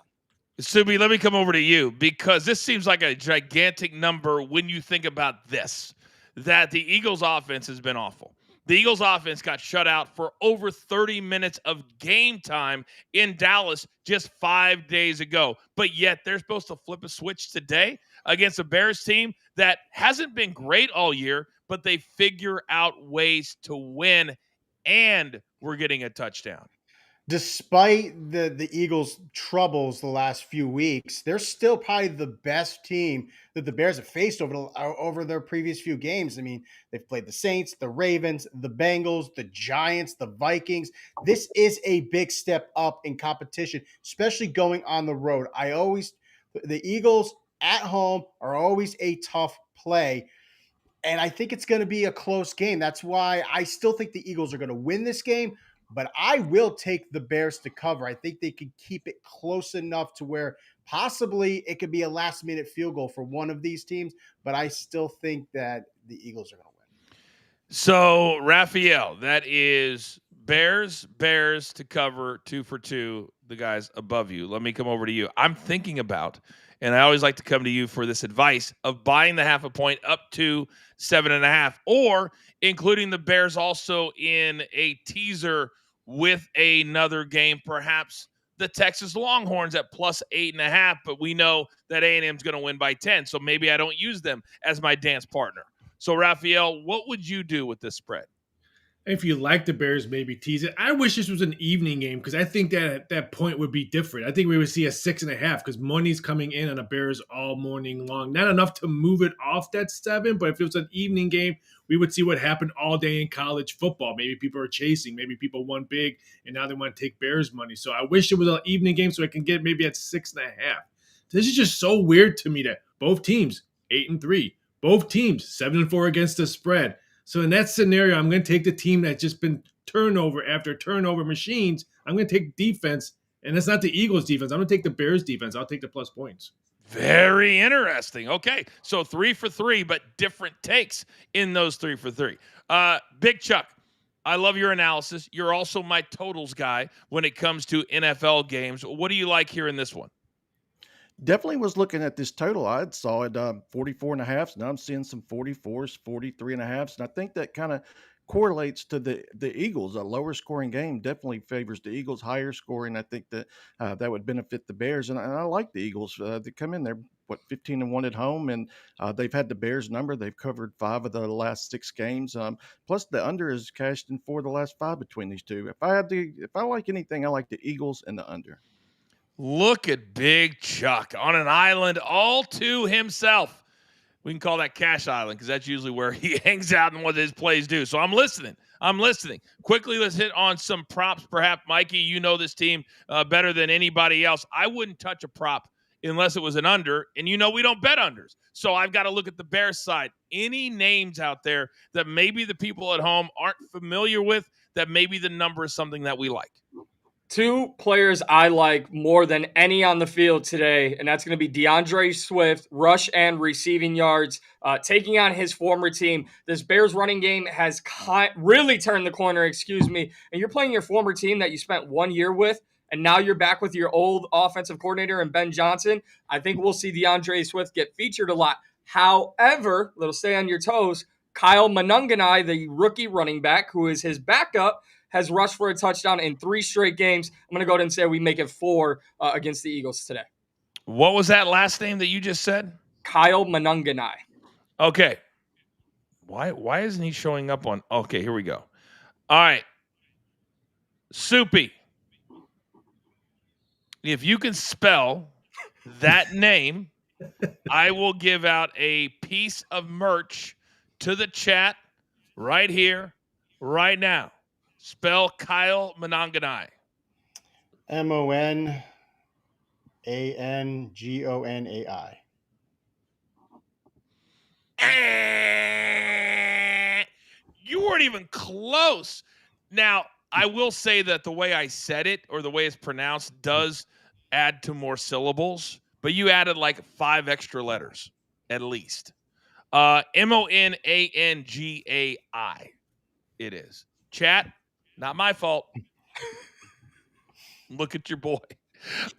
Subi, let me come over to you because this seems like a gigantic number when you think about this, that the Eagles offense has been awful. The Eagles offense got shut out for over 30 minutes of game time in Dallas just 5 days ago. But yet they're supposed to flip a switch today against a Bears team that hasn't been great all year, but they figure out ways to win, and we're getting a touchdown. Despite the Eagles' troubles the last few weeks, they're still probably the best team that the Bears have faced over their previous few games. I mean, they've played the Saints, the Ravens, the Bengals, the Giants, the Vikings. This is a big step up in competition, especially going on the road. The Eagles at home are always a tough play. And I think it's going to be a close game. That's why I still think the Eagles are going to win this game. But I will take the Bears to cover. I think they could keep it close enough to where possibly it could be a last-minute field goal for one of these teams. But I still think that the Eagles are going to win. So, Raphael, that is Bears to cover 2 for 2, the guys above you. Let me come over to you. I'm thinking about, and I always like to come to you for this advice of buying the half a point up to 7.5, or including the Bears also in a teaser with another game, perhaps the Texas Longhorns at plus 8.5, but we know that A&M is going to win by 10. So maybe I don't use them as my dance partner. So, Raphael, what would you do with this spread? If you like the Bears, maybe tease it. I wish this was an evening game because I think that at that point would be different. I think we would see a 6.5 because money's coming in on the Bears all morning long. Not enough to move it off that 7, but if it was an evening game, we would see what happened all day in college football. Maybe people are chasing. Maybe people won big and now they want to take Bears money. So I wish it was an evening game so I can get maybe at 6.5. This is just so weird to me that both teams 8-3, both teams 7-4 against the spread. So in that scenario, I'm going to take the team that's just been turnover after turnover machines. I'm going to take defense, and it's not the Eagles defense. I'm going to take the Bears defense. I'll take the plus points. Very interesting. Okay, so 3 for 3, but different takes in those 3 for 3. Big Chuck, I love your analysis. You're also my totals guy when it comes to NFL games. What do you like here in this one? Definitely was looking at this total. I saw it 44 and a half. Now I'm seeing some 44s, 43 and a half. And I think that kind of correlates to the Eagles. A lower scoring game definitely favors the Eagles. Higher scoring, I think that that would benefit the Bears. And I like the Eagles. They come in there, 15-1 at home, and they've had the Bears number. They've covered 5 of the last 6 games. Plus the under is cashed in 4 of the last 5 between these two. If I like anything, I like the Eagles and the under. Look at Big Chuck on an island all to himself. We can call that Cash Island because that's usually where he hangs out and what his plays do. So I'm listening. Quickly, let's hit on some props. Perhaps, Mikey, you know this team better than anybody else. I wouldn't touch a prop unless it was an under, and you know we don't bet unders. So I've got to look at the Bears side. Any names out there that maybe the people at home aren't familiar with, that maybe the number is something that we like? 2 players I like more than any on the field today, and that's going to be DeAndre Swift, rush and receiving yards, taking on his former team. This Bears running game has really turned the corner, and you're playing your former team that you spent 1 year with, and now you're back with your old offensive coordinator and Ben Johnson. I think we'll see DeAndre Swift get featured a lot. However, little stay on your toes, Kyle Monanganai, the rookie running back, who is his backup, has rushed for a touchdown in 3 straight games. I'm going to go ahead and say we make it 4 against the Eagles today. What was that last name that you just said? Kyle Monanganai. Okay. Why isn't he showing up on? Okay, here we go. All right. Soupy. If you can spell that name, I will give out a piece of merch to the chat right here, right now. Spell Kyle Monanganai. Monanganai. You weren't even close. Now, I will say that the way I said it or the way it's pronounced does add to more syllables, but you added like 5 extra letters at least. Monangai. It is. Chat, not my fault. Look at your boy.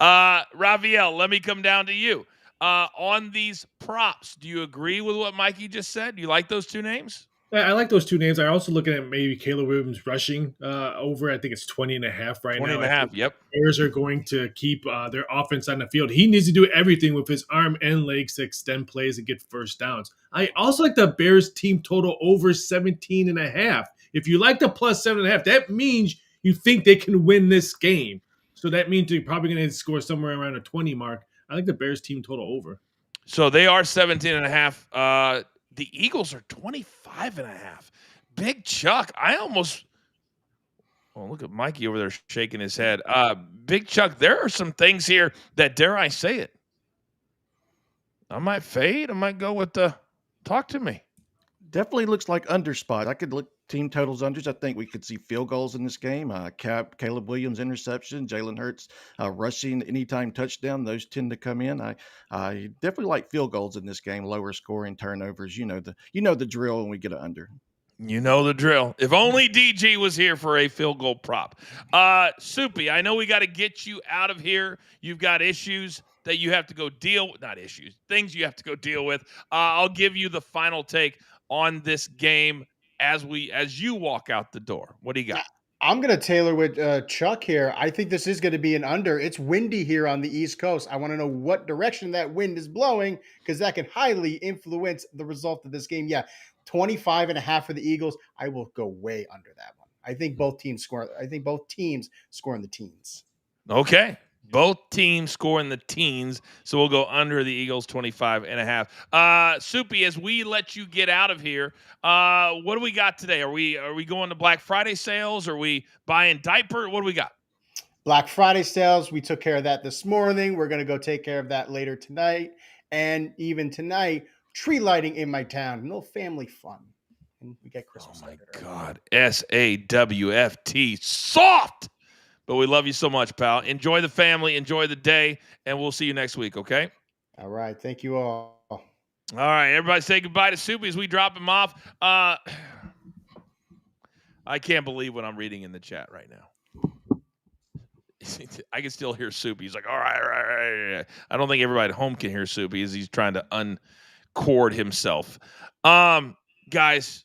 Raviel, let me come down to you. On these props, do you agree with what Mikey just said? Do you like those 2 names? I like those 2 names. I also looking at maybe Caleb Williams rushing over. I think it's 20.5 right 20 now. 20.5, yep. Bears are going to keep their offense on the field. He needs to do everything with his arm and legs to extend plays and get first downs. I also like the Bears team total over 17.5. If you like the plus 7.5, that means you think they can win this game. So that means you're probably going to score somewhere around a 20 mark. I like the Bears team total over. So they are 17.5. The Eagles are 25.5. Big Chuck, look at Mikey over there shaking his head. Big Chuck, there are some things here that, dare I say it, I might fade. I might go with talk to me. Definitely looks like under spot. I could look team totals unders. I think we could see field goals in this game. Caleb Williams interception, Jalen Hurts rushing anytime touchdown. Those tend to come in. I definitely like field goals in this game. Lower scoring, turnovers. You know the drill when we get an under. You know the drill. If only DG was here for a field goal prop. Soupy, I know we got to get you out of here. You've got issues that you have to go deal with. Not issues, things you have to go deal with. I'll give you the final take on this game as you walk out the door. What do you got? I'm going to tailor with Chuck here. I think this is going to be an under. It's windy here on the East Coast. I want to know what direction that wind is blowing because that can highly influence the result of this game. Yeah, 25.5 for the Eagles. I will go way under that one. I think both teams score. I think both teams score in the teens. Okay. Both teams score in the teens, so we'll go under the Eagles 25.5. Soupy, as we let you get out of here, what do we got today? Are we going to Black Friday sales? Are we buying diaper? What do we got? Black Friday sales. We took care of that this morning. We're going to go take care of that later tonight. And even tonight, tree lighting in my town. A little family fun. And we get Christmas. Oh, my God. SAWFT. Soft! But we love you so much, pal. Enjoy the family. Enjoy the day. And we'll see you next week, okay? All right. Thank you all. All right. Everybody say goodbye to Soupy as we drop him off. I can't believe what I'm reading in the chat right now. I can still hear Soupy. He's like, all right. I don't think everybody at home can hear Soupy as he's trying to uncord himself. Guys,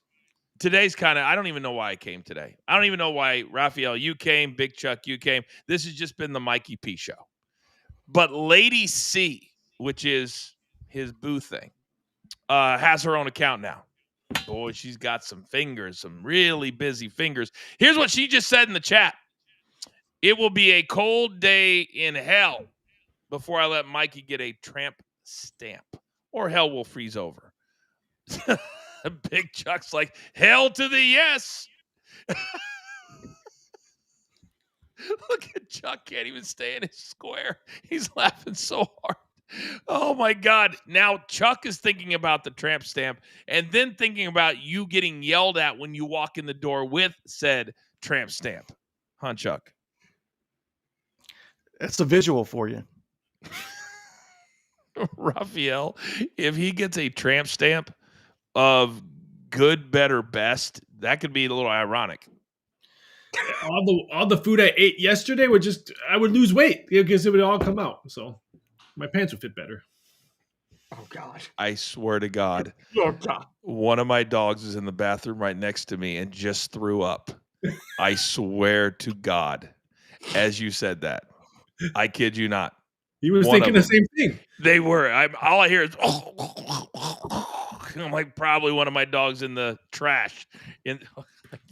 today's kind of, I don't even know why I came today. I don't even know why, Raphael, you came, Big Chuck, you came. This has just been the Mikey P show. But Lady C, which is his boo thing, has her own account now. Boy, she's got some fingers, some really busy fingers. Here's what she just said in the chat. It will be a cold day in hell before I let Mikey get a tramp stamp, or hell will freeze over. Big Chuck's like, hell to the yes. Look at Chuck, can't even stay in his square. He's laughing so hard. Oh, my God. Now Chuck is thinking about the tramp stamp and then thinking about you getting yelled at when you walk in the door with said tramp stamp. Huh, Chuck? That's a visual for you. Raphael, if he gets a tramp stamp of good, better, best, that could be a little ironic. All the food I ate yesterday I would lose weight because it would all come out. So my pants would fit better. Oh, God. I swear to God. Oh, God. One of my dogs is in the bathroom right next to me and just threw up. I swear to God, as you said that. I kid you not. He was thinking the same thing. They were. All I hear is, I'm like, probably one of my dogs in the trash. You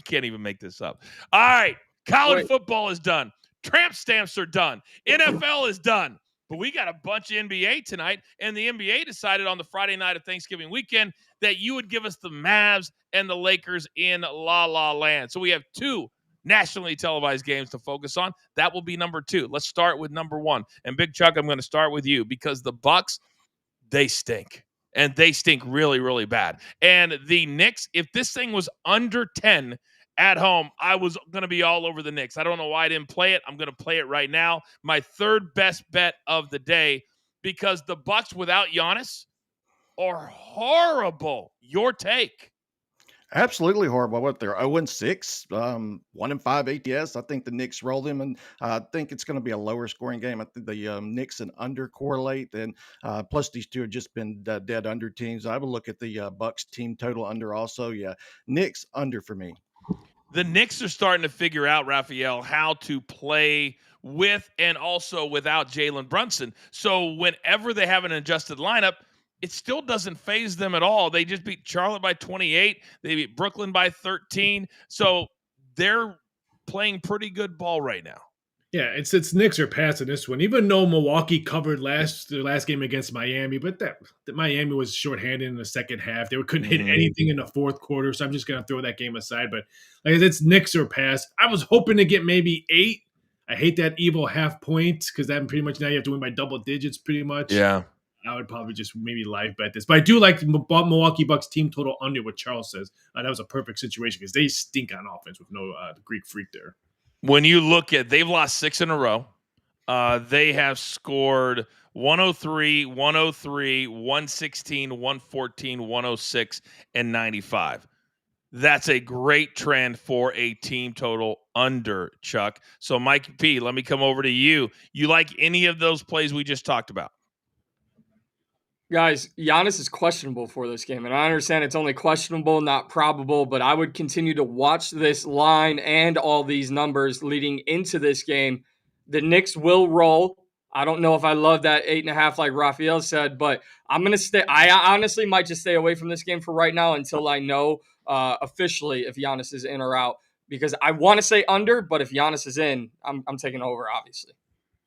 can't even make this up. All right. College football is done. Tramp stamps are done. NFL is done. But we got a bunch of NBA tonight, and the NBA decided on the Friday night of Thanksgiving weekend that you would give us the Mavs and the Lakers in La La Land. So we have two nationally televised games to focus on. That will be number 2. Let's start with number 1. And Big Chuck, I'm going to start with you because the Bucks, they stink. And they stink really, really bad. And the Knicks, if this thing was under 10 at home, I was going to be all over the Knicks. I don't know why I didn't play it. I'm going to play it right now. My third best bet of the day, because the Bucks without Giannis are horrible. Your take? Absolutely horrible. What, they're 0-6, 1-5 ATS. I think the Knicks roll them, and I think it's going to be a lower scoring game. I think the Knicks and under correlate, and plus these two have just been dead under teams. I would look at the Bucks team total under also. Yeah, Knicks under for me. The Knicks are starting to figure out, Raphael, how to play with and also without Jalen Brunson. So whenever they have an adjusted lineup, it still doesn't phase them at all. They just beat Charlotte by 28. They beat Brooklyn by 13. So they're playing pretty good ball right now. Yeah, it's Knicks are passing this one. Even though Milwaukee covered their last game against Miami, but that Miami was shorthanded in the second half. They couldn't hit anything in the fourth quarter, so I'm just going to throw that game aside. But like it's Knicks are pass. I was hoping to get maybe 8. I hate that evil half point because that pretty much now you have to win by double digits pretty much. Yeah. I would probably just maybe live bet this. But I do like Milwaukee Bucks team total under what Charles says. That was a perfect situation because they stink on offense with no Greek freak there. When you look at, they've lost 6 in a row. They have scored 103, 103, 116, 114, 106, and 95. That's a great trend for a team total under, Chuck. So, Mike P, let me come over to you. You like any of those plays we just talked about? Guys, Giannis is questionable for this game, and I understand it's only questionable, not probable, but I would continue to watch this line and all these numbers leading into this game. The Knicks will roll. I don't know if I love that 8.5 like Raphael said, but I'm going to stay. I honestly might just stay away from this game for right now until I know officially if Giannis is in or out, because I want to say under, but if Giannis is in, I'm taking over, obviously.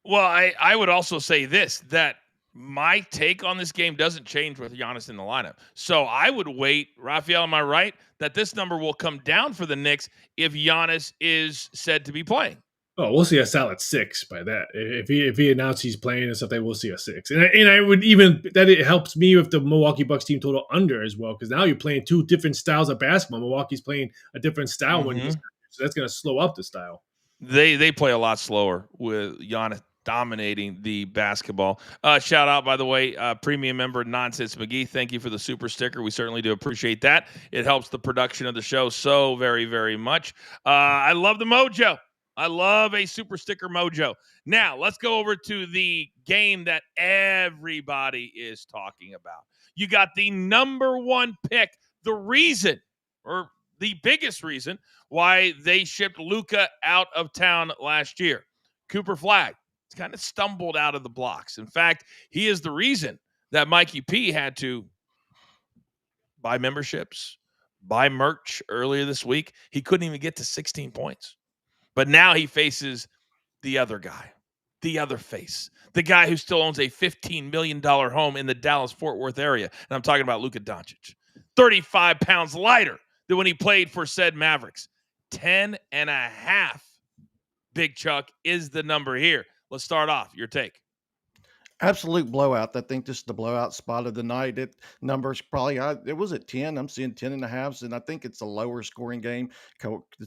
Well, I would also say this, that my take on this game doesn't change with Giannis in the lineup. So I would wait. Raphael, am I right that this number will come down for the Knicks if Giannis is said to be playing? Oh, we'll see a solid 6 by that. If he announced he's playing and stuff, we'll see a 6. And I would even that it helps me with the Milwaukee Bucks team total under as well, because now you're playing two different styles of basketball. Milwaukee's playing a different style when he's, so that's going to slow up the style. They play a lot slower with Giannis dominating the basketball. Shout out, by the way, premium member Nonsense McGee. Thank you for the super sticker. We certainly do appreciate that. It helps the production of the show so very, very much. I love the mojo. I love a super sticker mojo. Now, let's go over to the game that everybody is talking about. You got the number one pick, the reason, or the biggest reason, why they shipped Luka out of town last year. Cooper Flagg. He's kind of stumbled out of the blocks. In fact, he is the reason that Mikey P had to buy memberships, buy merch earlier this week. He couldn't even get to 16 points. But now he faces the other guy, the other face, the guy who still owns a $15 million home in the Dallas-Fort Worth area. And I'm talking about Luka Doncic. 35 pounds lighter than when he played for said Mavericks. 10.5, Big Chuck, is the number here. Let's start off. Your take. Absolute blowout. I think this is the blowout spot of the night. It numbers probably it was at 10. I'm seeing 10.5s, and I think it's a lower scoring game.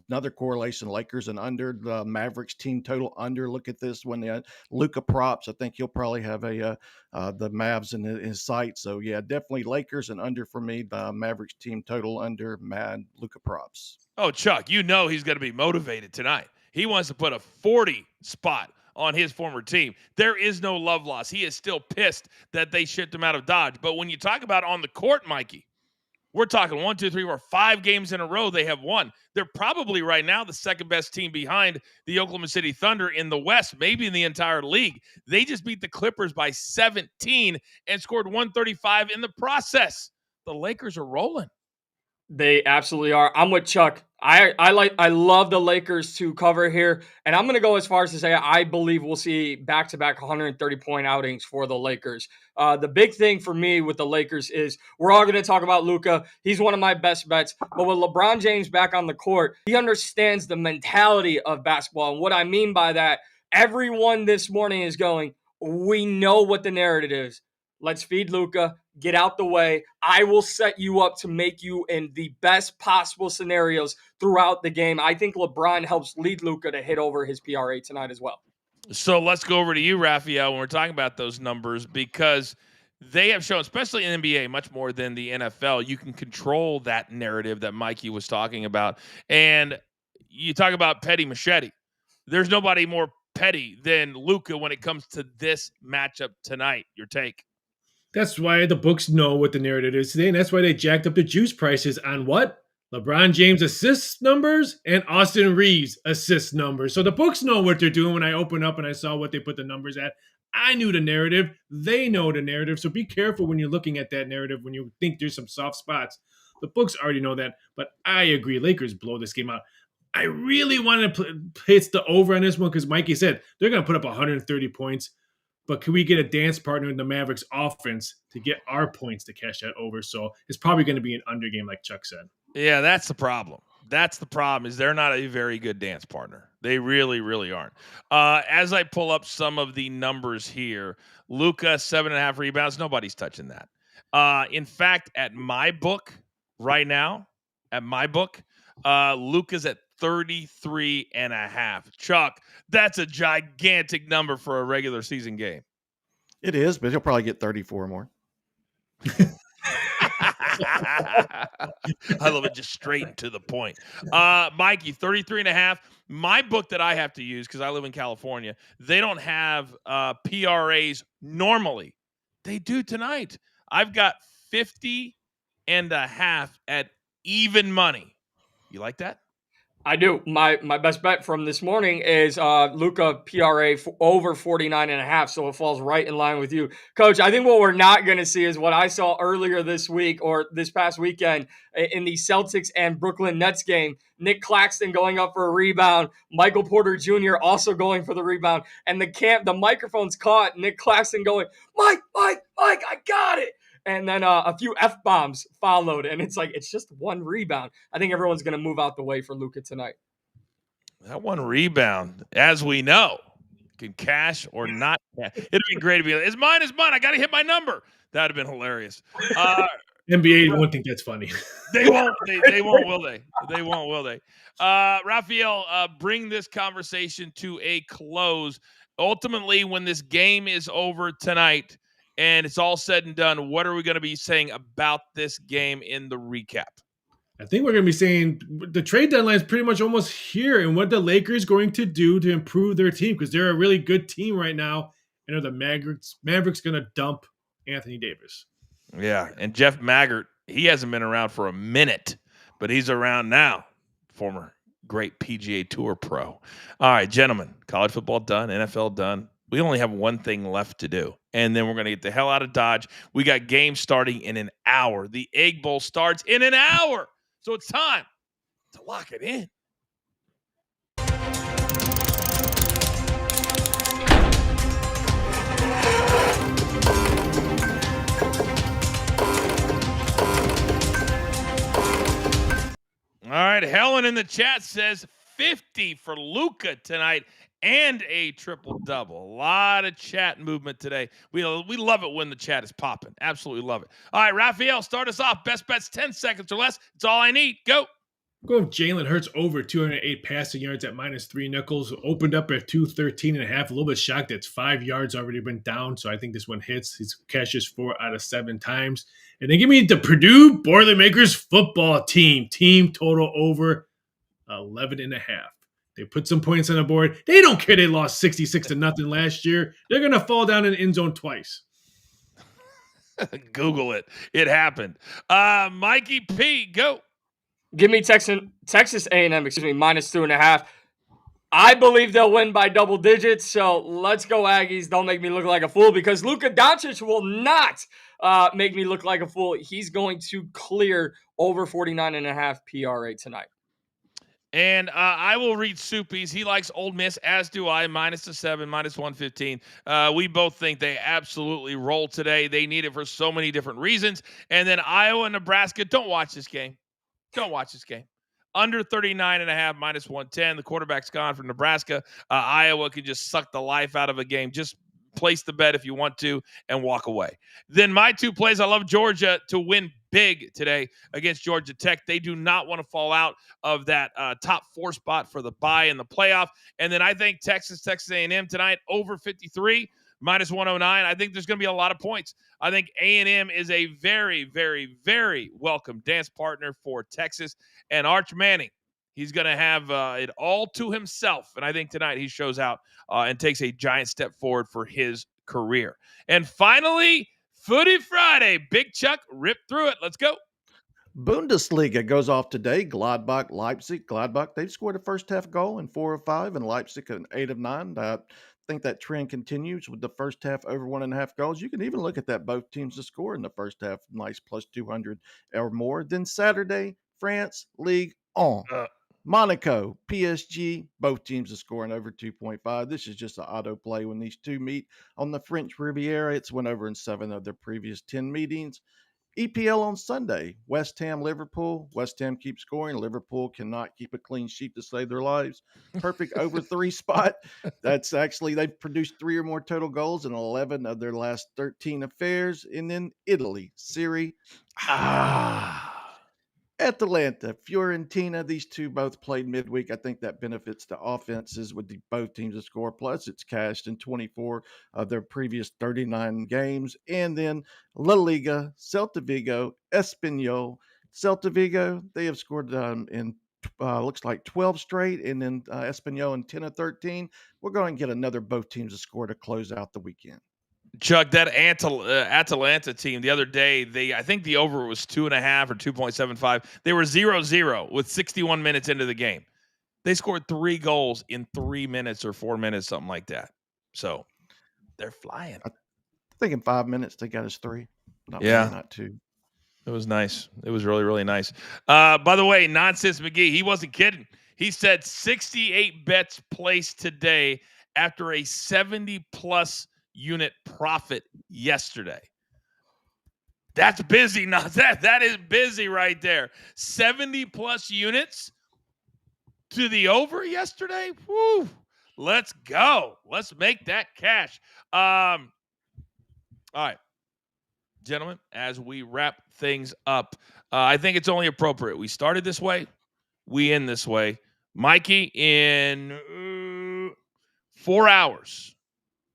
Another correlation: Lakers and under, the Mavericks team total under. Look at this when the Luka props. I think he'll probably have the Mavs in his sight. So yeah, definitely Lakers and under for me. The Mavericks team total under, Luka props. Oh, Chuck, you know he's going to be motivated tonight. He wants to put a 40 spot on his former team. There is no love loss. He is still pissed that they shipped him out of Dodge. But when you talk about on the court, Mikey, we're talking 1, 2, 3, 4, 5 games in a row they have won. They're probably right now the second best team behind the Oklahoma City Thunder in the West, maybe in the entire league. They just beat the Clippers by 17 and scored 135 in the process. The Lakers are rolling. They absolutely are. I'm with Chuck. I love the Lakers to cover here, and I'm going to go as far as to say I believe we'll see back-to-back 130-point outings for the Lakers. The big thing for me with the Lakers is we're all going to talk about Luka. He's one of my best bets, but with LeBron James back on the court, he understands the mentality of basketball, and what I mean by that, everyone this morning is going, we know what the narrative is. Let's feed Luka. Get out the way. I will set you up to make you in the best possible scenarios throughout the game. I think LeBron helps lead Luka to hit over his PRA tonight as well. So let's go over to you, Raphael, when we're talking about those numbers, because they have shown, especially in NBA, much more than the NFL, you can control that narrative that Mikey was talking about. And you talk about petty machete. There's nobody more petty than Luka when it comes to this matchup tonight. Your take? That's why the books know what the narrative is today, and that's why they jacked up the juice prices on what? LeBron James assist numbers and Austin Reeves assist numbers. So the books know what they're doing. When I opened up and I saw what they put the numbers at, I knew the narrative. They know the narrative. So be careful when you're looking at that narrative, when you think there's some soft spots. The books already know that, but I agree. Lakers blow this game out. I really wanted to hit the over on this one because Mikey said they're going to put up 130 points. But can we get a dance partner in the Mavericks offense to get our points to cash that over? So it's probably going to be an under game, like Chuck said. Yeah, that's the problem. That's the problem, is they're not a very good dance partner. They really, really aren't. As I pull up some of the numbers here, Luka, 7.5 rebounds. Nobody's touching that. In fact, at my book right now, Luka's at 33.5. Chuck, that's a gigantic number for a regular season game. It is, but he'll probably get 34 more. I love it, just straight and to the point. Mikey, 33.5. My book that I have to use because I live in California, they don't have PRAs normally. They do tonight. I've got 50.5 at even money. You like that? I do. My best bet from this morning is Luka PRA over 49.5, so it falls right in line with you. Coach, I think what we're not going to see is what I saw earlier this week or this past weekend in the Celtics and Brooklyn Nets game. Nick Claxton going up for a rebound, Michael Porter Jr. also going for the rebound, and the microphones caught Nick Claxton going, Mike, I got it. And then a few F-bombs followed, and it's just one rebound. I think everyone's going to move out the way for Luka tonight. That one rebound, as we know, can cash or not cash. It'd be great to be like, it's mine. I got to hit my number. That would have been hilarious. NBA won't think that's funny. They won't, will they? They won't, will they? Raphael, bring this conversation to a close. Ultimately, when this game is over tonight, and it's all said and done, what are we going to be saying about this game in the recap? I think we're going to be saying the trade deadline is pretty much almost here and what the Lakers going to do to improve their team because they're a really good team right now. And are the Mavericks going to dump Anthony Davis? Yeah, and Jeff Maggart, he hasn't been around for a minute, but he's around now. Former great PGA Tour pro. All right, gentlemen, college football done, NFL done. We only have one thing left to do, and then we're going to get the hell out of Dodge. We got games starting in an hour. The Egg Bowl starts in an hour, so it's time to lock it in. All right, Helen in the chat says 50 for Luka tonight and a triple-double. A lot of chat movement today. We love it when the chat is popping. Absolutely love it. All right, Raphael, start us off. Best bets, 10 seconds or less. It's all I need. Go. Go with Jalen Hurts over 208 passing yards at -3 nickels. Opened up at 213.5. A little bit shocked. It's 5 yards already been down, so I think this one hits. He's cashes 4 out of 7 times. And then give me the Purdue Boilermakers football team. Team total over 11.5. They put some points on the board. They don't care they lost 66-0 last year. They're going to fall down in the end zone twice. Google it. It happened. Mikey P, go. Give me Texas A&M, -2.5. I believe they'll win by double digits, so let's go Aggies. Don't make me look like a fool because Luka Doncic will not make me look like a fool. He's going to clear over 49.5 PRA tonight. And I will read Soupy's. He likes Ole Miss, as do I, -7, -115. We both think they absolutely roll today. They need it for so many different reasons. And then Iowa, Nebraska, don't watch this game. Don't watch this game. Under 39.5, -110. The quarterback's gone for Nebraska. Iowa can just suck the life out of a game. Just place the bet if you want to and walk away. Then my two plays, I love Georgia to win big today against Georgia Tech. They do not want to fall out of that top 4 spot for the bye in the playoff. And then I think Texas A&M tonight over 53, -109. I think there's going to be a lot of points. I think A&M is a very, very, very welcome dance partner for Texas. And Arch Manning, he's going to have it all to himself. And I think tonight he shows out and takes a giant step forward for his career. And finally, Footy Friday. Big Chuck, rip through it. Let's go. Bundesliga goes off today. Gladbach, Leipzig. Gladbach, they've scored a first half goal in 4 of 5, and Leipzig an 8 of 9. I think that trend continues with the first half over 1.5 goals. You can even look at that, both teams to score in the first half, nice plus 200 or more. Then Saturday, France, Ligue 1. Monaco, PSG, both teams are scoring over 2.5. This is just an auto play when these two meet on the French Riviera. It's went over in 7 of their previous 10 meetings. EPL on Sunday, West Ham, Liverpool. West Ham keeps scoring. Liverpool cannot keep a clean sheet to save their lives. Perfect over 3 spot. That's actually, they've produced 3 or more total goals in 11 of their last 13 affairs. And then Italy, Serie A. Atalanta, Fiorentina, these two both played midweek. I think that benefits the offenses with both teams to score. Plus, it's cashed in 24 of their previous 39 games. And then La Liga, Celta Vigo, Espanyol. Celta Vigo, they have scored in looks like 12 straight, and then Espanyol in 10 of 13. We're going to get another both teams to score to close out the weekend. Chuck, that Atalanta team the other day, I think the over was 2.5 or 2.75. They were 0-0 with 61 minutes into the game. They scored 3 goals in 3 minutes or 4 minutes, something like that. So they're flying. I think in 5 minutes they got us 3. Not Yeah. 4, not 2. It was nice. It was really, really nice. By the way, Nonsense McGee, he wasn't kidding. He said 68 bets placed today after a 70-plus unit profit yesterday. That's busy. Now that is busy right there. 70-plus units to the over yesterday. Woo! Let's go. Let's make that cash. All right. Gentlemen, as we wrap things up, I think it's only appropriate. We started this way. We end this way. Mikey, in 4 hours,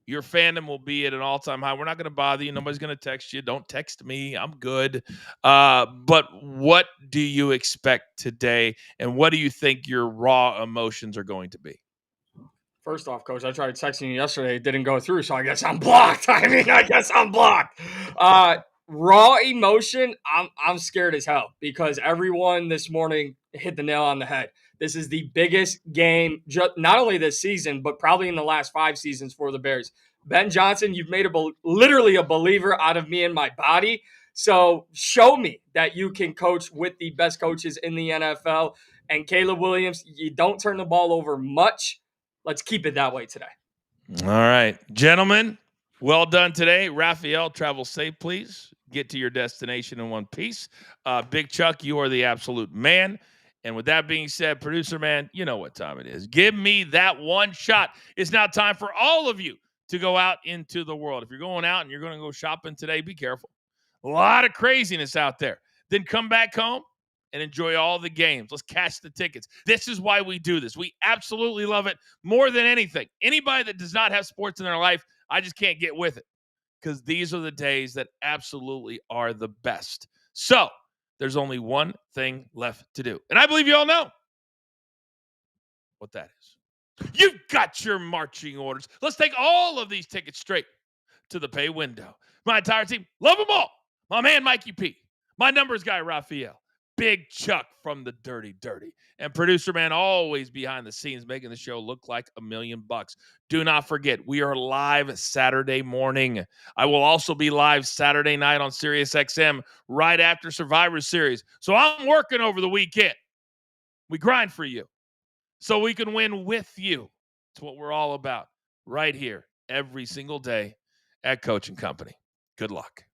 your fandom will be at an all-time high. We're not going to bother you. Nobody's going to text you. Don't text me. I'm good. But what do you expect today, and what do you think your raw emotions are going to be? First off, Coach, I tried texting you yesterday. It didn't go through, so I guess I'm blocked. I guess I'm blocked. Raw emotion, I'm scared as hell because everyone this morning hit the nail on the head. This is the biggest game, not only this season, but probably in the last 5 seasons for the Bears. Ben Johnson, you've made literally a believer out of me and my body. So show me that you can coach with the best coaches in the NFL. And Caleb Williams, you don't turn the ball over much. Let's keep it that way today. All right, gentlemen, well done today. Raphael, travel safe, please. Get to your destination in one piece. Big Chuck, you are the absolute man. And with that being said, producer man, you know what time it is. Give me that one shot. It's now time for all of you to go out into the world. If you're going out and you're going to go shopping today, be careful. A lot of craziness out there. Then come back home and enjoy all the games. Let's cash the tickets. This is why we do this. We absolutely love it more than anything. Anybody that does not have sports in their life, I just can't get with it because these are the days that absolutely are the best. So there's only one thing left to do. And I believe you all know what that is. You've got your marching orders. Let's take all of these tickets straight to the pay window. My entire team, love them all. My man, Mikey P. My numbers guy, Raphael. Big Chuck from the Dirty Dirty. And producer man always behind the scenes making the show look like $1 million. Do not forget, we are live Saturday morning. I will also be live Saturday night on SiriusXM right after Survivor Series. So I'm working over the weekend. We grind for you so we can win with you. It's what we're all about right here every single day at Coach and Company. Good luck.